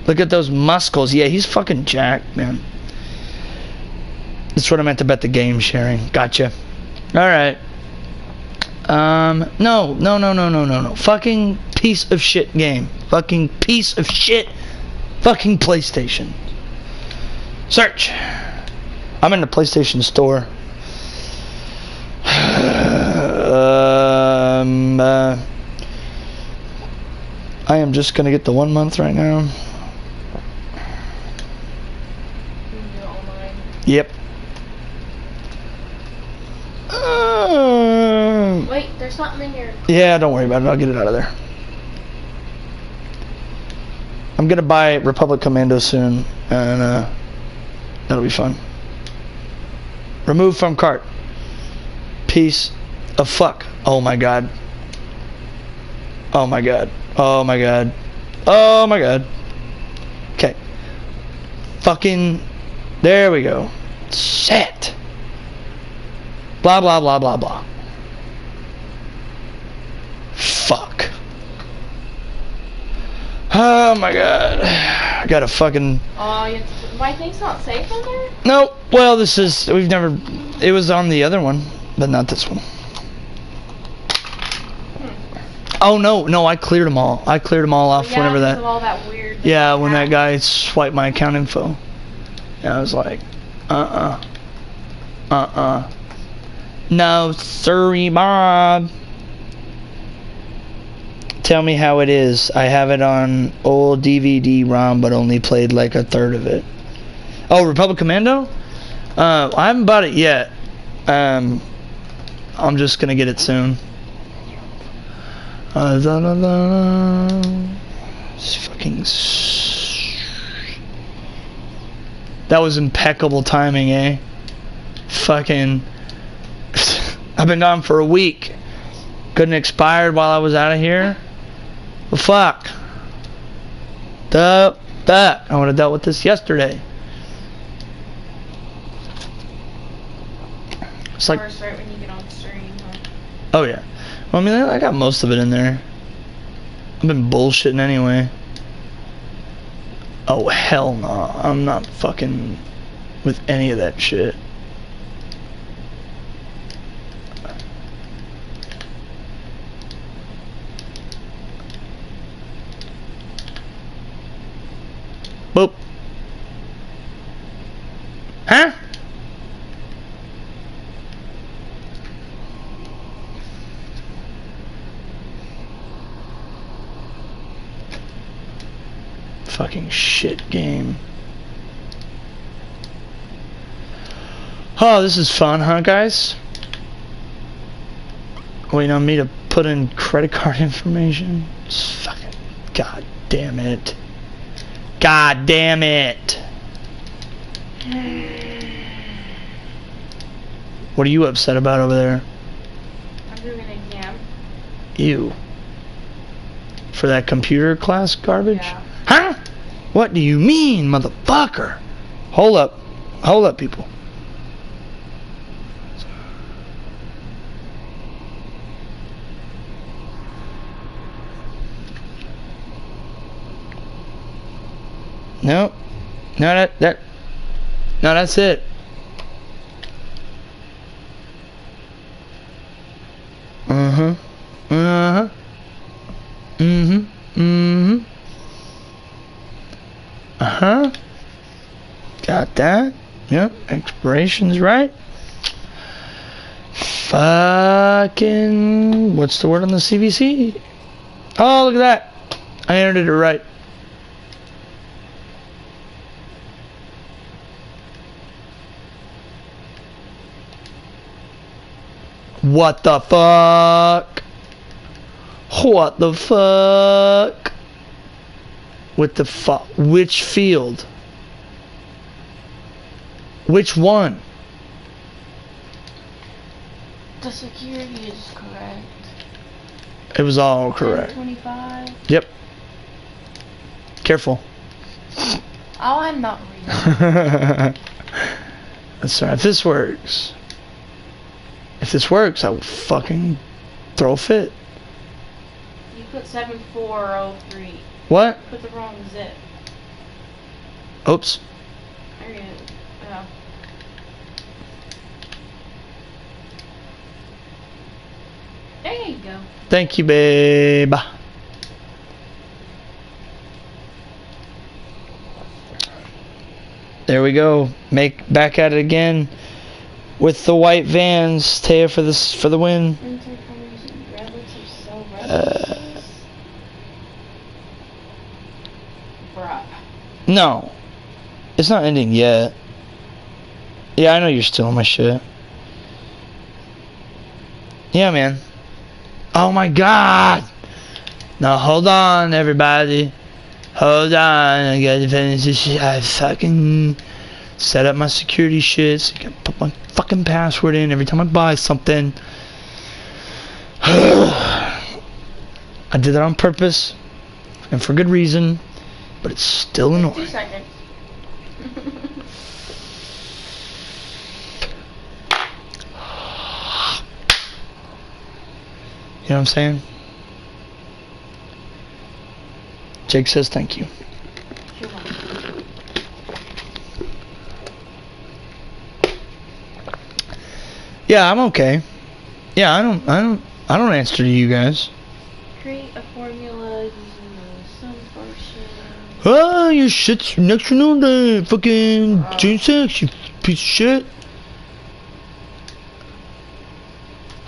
Look at those muscles. Yeah, he's fucking jacked, man. That's what I meant to bet the game sharing. Gotcha. Alright. No. Fucking piece of shit game. Fucking piece of shit. Fucking PlayStation. Search. I'm in the PlayStation store. I am just gonna get the 1 month right now. Yep. Wait, there's something in here. Yeah, don't worry about it. I'll get it out of there. I'm gonna buy Republic Commando soon, and that'll be fun. Remove from cart. Piece of fuck. Oh my god. Oh my god. Oh my god. Oh my god. Okay. Fucking. There we go. Shit. Blah blah blah blah blah. Fuck. Oh my god. I gotta fucking. Oh, you have to, my thing's not safe on there? No. Well, this is. We've never. It was on the other one, but not this one. Oh no, I cleared them all. I cleared them all off yeah, whenever that. Of all that weird. Yeah, when that guy swiped my account info. And I was like, no, sorry, Bob. Tell me how it is. I have it on old DVD-ROM, but only played like a third of it. Oh, Republic Commando? I haven't bought it yet. I'm just gonna get it soon. Da, da, da. It's fucking. That was impeccable timing, eh? Fucking. I've been gone for a week. Couldn't expired while I was out of here. Well, fuck. I would have dealt with this yesterday. It's like. First, right when you get on the stream, huh? Oh yeah. Well, I mean, I got most of it in there. I've been bullshitting anyway. Oh hell no! I'm not fucking with any of that shit. Boop. Huh? Fucking shit game. Oh, this is fun, huh, guys? Waiting on me to put in credit card information. It's fucking. God damn it. God damn it. What are you upset about over there? I'm doing an exam. Ew. For that computer class garbage? Yeah. Huh? What do you mean, motherfucker? Hold up. Hold up, people. No. No, no, that's it. Uh-huh. Uh-huh. Mm-hmm. Mm-hmm. Uh-huh. Got that. Yep. Expiration's right. Fucking... What's the word on the CVC? Oh, look at that. I entered it right. What the fuck? What the fuck? With the fuck? Which field? Which one? The security is correct. It was all correct. 25. Yep. Careful. Oh, I'm not reading. That's alright. If this works. If this works, I will fucking throw a fit. You put 7403. What? You put the wrong zip. Oops. There you go. Oh. There you go. Thank you, babe. There we go. Back at it again with the white vans. Taya for the win. Bruh. No, it's not ending yet. Yeah, I know you're still on my shit. Yeah, man. Oh my god. Now hold on, everybody. Hold on, I gotta finish this shit. I fucking set up my security shit so I can put my fucking password in every time I buy something. I did that on purpose and for good reason, but it's still annoying. 2 seconds. You know what I'm saying? Jake says thank you. Yeah, I'm okay. Yeah, I don't answer to you guys. Create a formula using the sum function. Oh, your shit's next to no the fucking June 6, you piece of shit.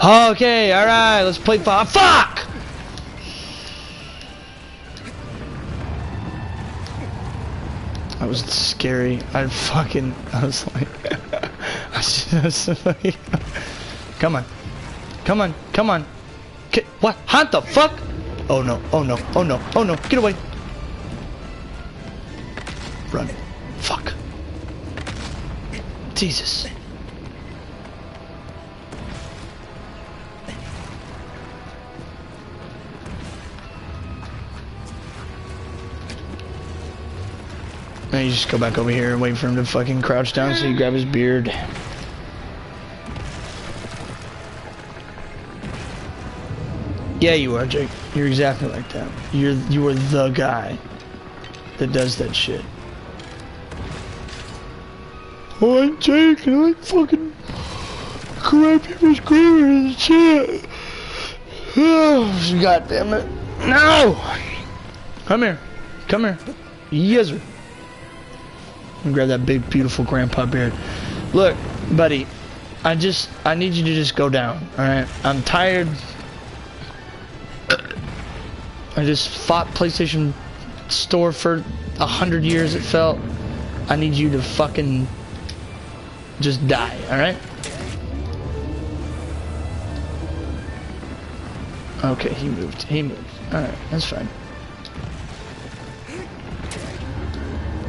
Okay, alright, let's play fuck! That was scary. I was like... I was fucking... Come on. What? Hunt the fuck? Oh no, oh no, oh no, oh no, get away. Run. Fuck. Jesus. Now you just go back over here and wait for him to fucking crouch down so you grab his beard. Yeah, you are, Jake. You're exactly like that. You are the guy that does that shit. Oh, I'm Jake, and I like fucking crap people's grammar and shit. Oh, God damn it. No! Come here. Come here. Yes, sir. Grab that big, beautiful grandpa beard. Look, buddy, I need you to just go down, alright? I'm tired. I just fought PlayStation Store for 100 years, it felt. I need you to fucking just die, alright? Okay, he moved. Alright, that's fine.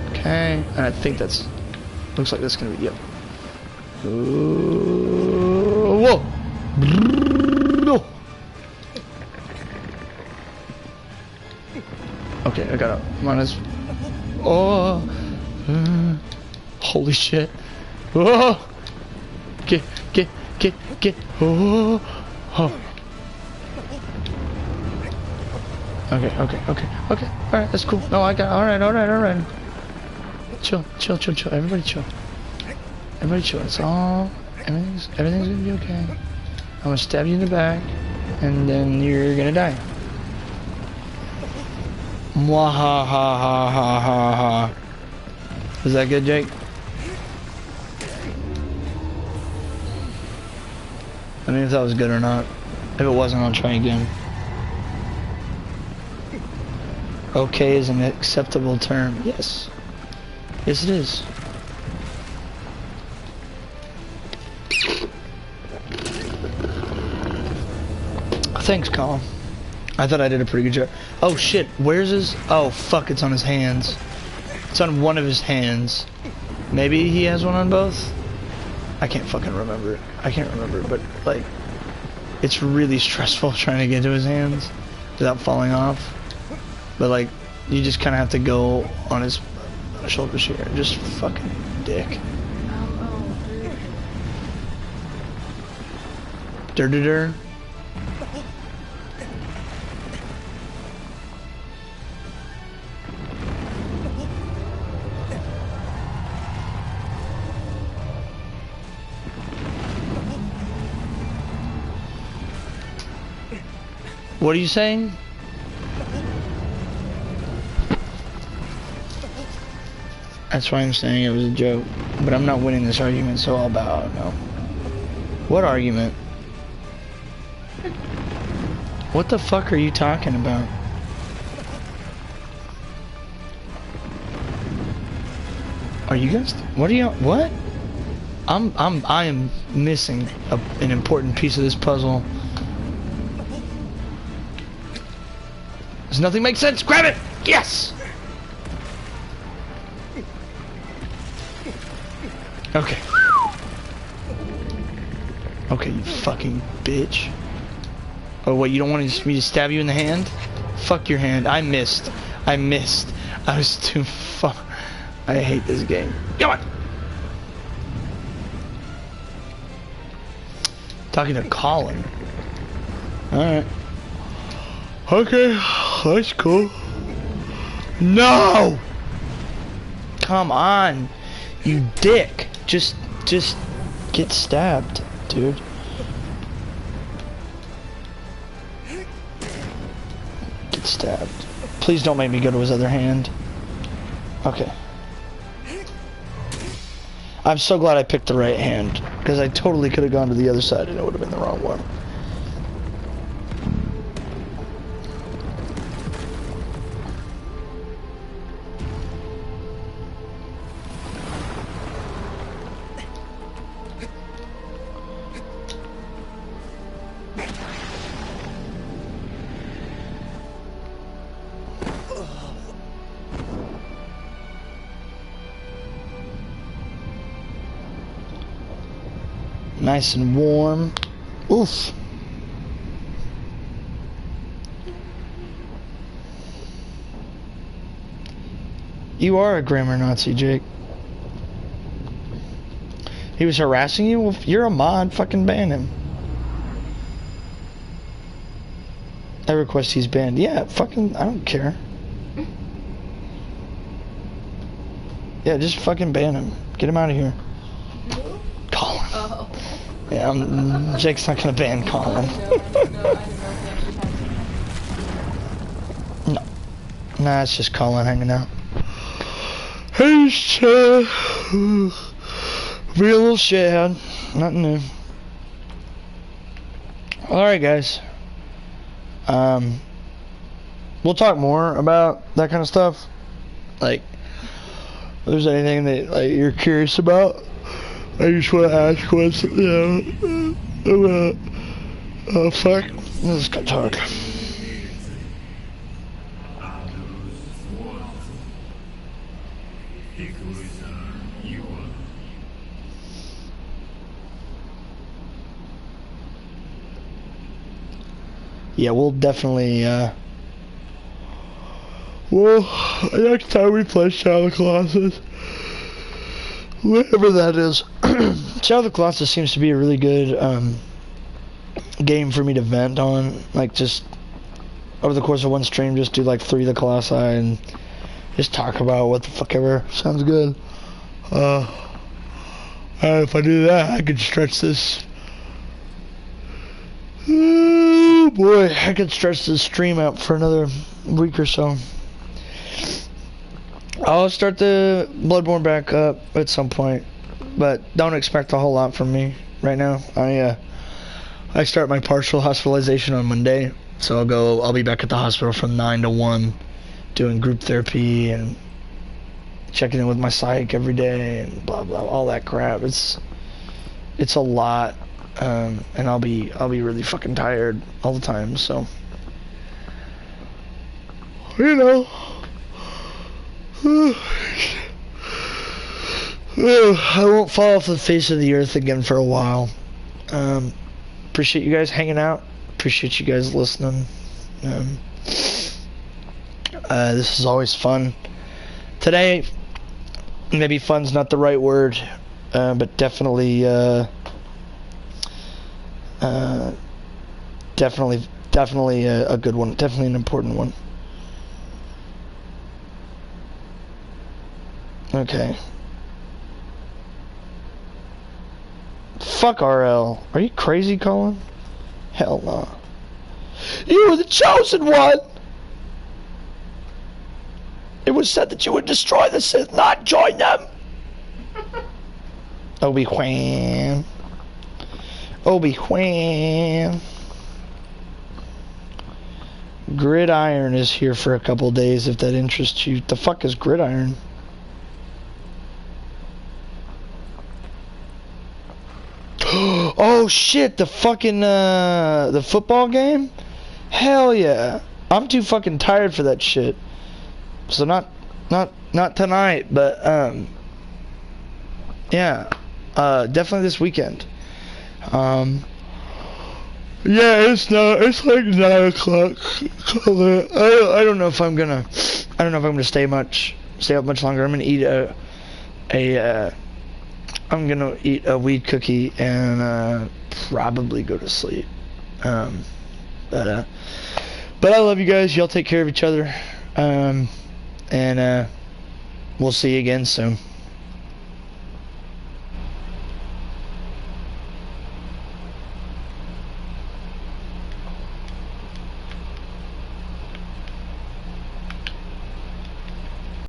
Okay, and I think that's... Looks like that's gonna be... Yep. Whoa! No! Okay, I got him. Come on, let's... Oh! Holy shit. Oh! Get. Oh! Oh! Okay. Alright, that's cool. No, I got... Alright. Chill. Everybody chill. It's all... Everything's gonna be okay. I'm gonna stab you in the back, and then you're gonna die. Mwahahahahaha. Is that good, Jake? I mean, if that was good or not. If it wasn't, I'll try again. Okay is an acceptable term. Yes. Yes, it is. Thanks, Colin. I thought I did a pretty good job. Oh shit, where's his... Oh fuck, it's on his hands. It's on one of his hands. Maybe he has one on both? I can't fucking remember it. But like... It's really stressful trying to get to his hands without falling off. But like, you just kind of have to go on his shoulders here. Just fucking dick. Dur. What are you saying? That's why I'm saying it was a joke. But I'm not winning this argument, so I'll bow out now. What argument? What the fuck are you talking about? Are you guys... What are you... What? I am missing an important piece of this puzzle. Does nothing make sense? Grab it! Yes! Okay. Okay, you fucking bitch. Oh, what, you don't want me to stab you in the hand? Fuck your hand. I missed. I was too far. I hate this game. Come on! Talking to Colin. Alright. Okay, that's cool. No! Come on, you dick. Just get stabbed, dude. Get stabbed. Please don't make me go to his other hand. Okay. I'm so glad I picked the right hand, because I totally could have gone to the other side and it would have been the wrong one. Nice and warm. Oof. You are a grammar Nazi, Jake. He was harassing you? Well, if you're a mod, fucking ban him. I request he's banned. Yeah, fucking, I don't care. Yeah, just fucking ban him. Get him out of here. Colin. Oh. Yeah, Jake's not gonna ban Colin. No. Nah, it's just Colin hanging out. Hey, be a little shithead. Nothing new. Alright, guys. We'll talk more about that kind of stuff. Like, if there's anything that like you're curious about, I just want to ask what's, you know, fuck. Let's go talk. Yeah, we'll definitely, well, next time we play Shadow of the Colossus, whatever that is. Shadow of the Colossus seems to be a really good, game for me to vent on. Like, just, over the course of one stream, just do like 3 of the Colossi and just talk about what the fuck ever. Sounds good. If I do that, I could stretch this. Oh boy, I could stretch this stream out for another week or so. I'll start the Bloodborne back up at some point, but don't expect a whole lot from me right now. I start my partial hospitalization on Monday, so I'll be back at the hospital from 9 to 1, doing group therapy and checking in with my psych every day and blah blah, all that crap. It's a lot. And I'll be really fucking tired all the time, so you know, I won't fall off the face of the earth again for a while. Appreciate you guys hanging out, appreciate you guys listening. This is always fun. Today, maybe fun's not the right word, but definitely definitely a good one. Definitely an important one. Okay. Fuck RL. Are you crazy, Colin? Hell no. You were the chosen one! It was said that you would destroy the Sith, not join them! Obi-Wan. Obi-Wan. Gridiron is here for a couple days if that interests you. The fuck is Gridiron? Oh shit, the fucking the football game? Hell yeah. I'm too fucking tired for that shit. So not tonight, but yeah. Definitely this weekend. Yeah, it's like 9 o'clock. I don't know if I'm gonna stay up much longer. I'm gonna eat I'm gonna eat a weed cookie and probably go to sleep. But I love you guys. Y'all take care of each other. And we'll see you again soon.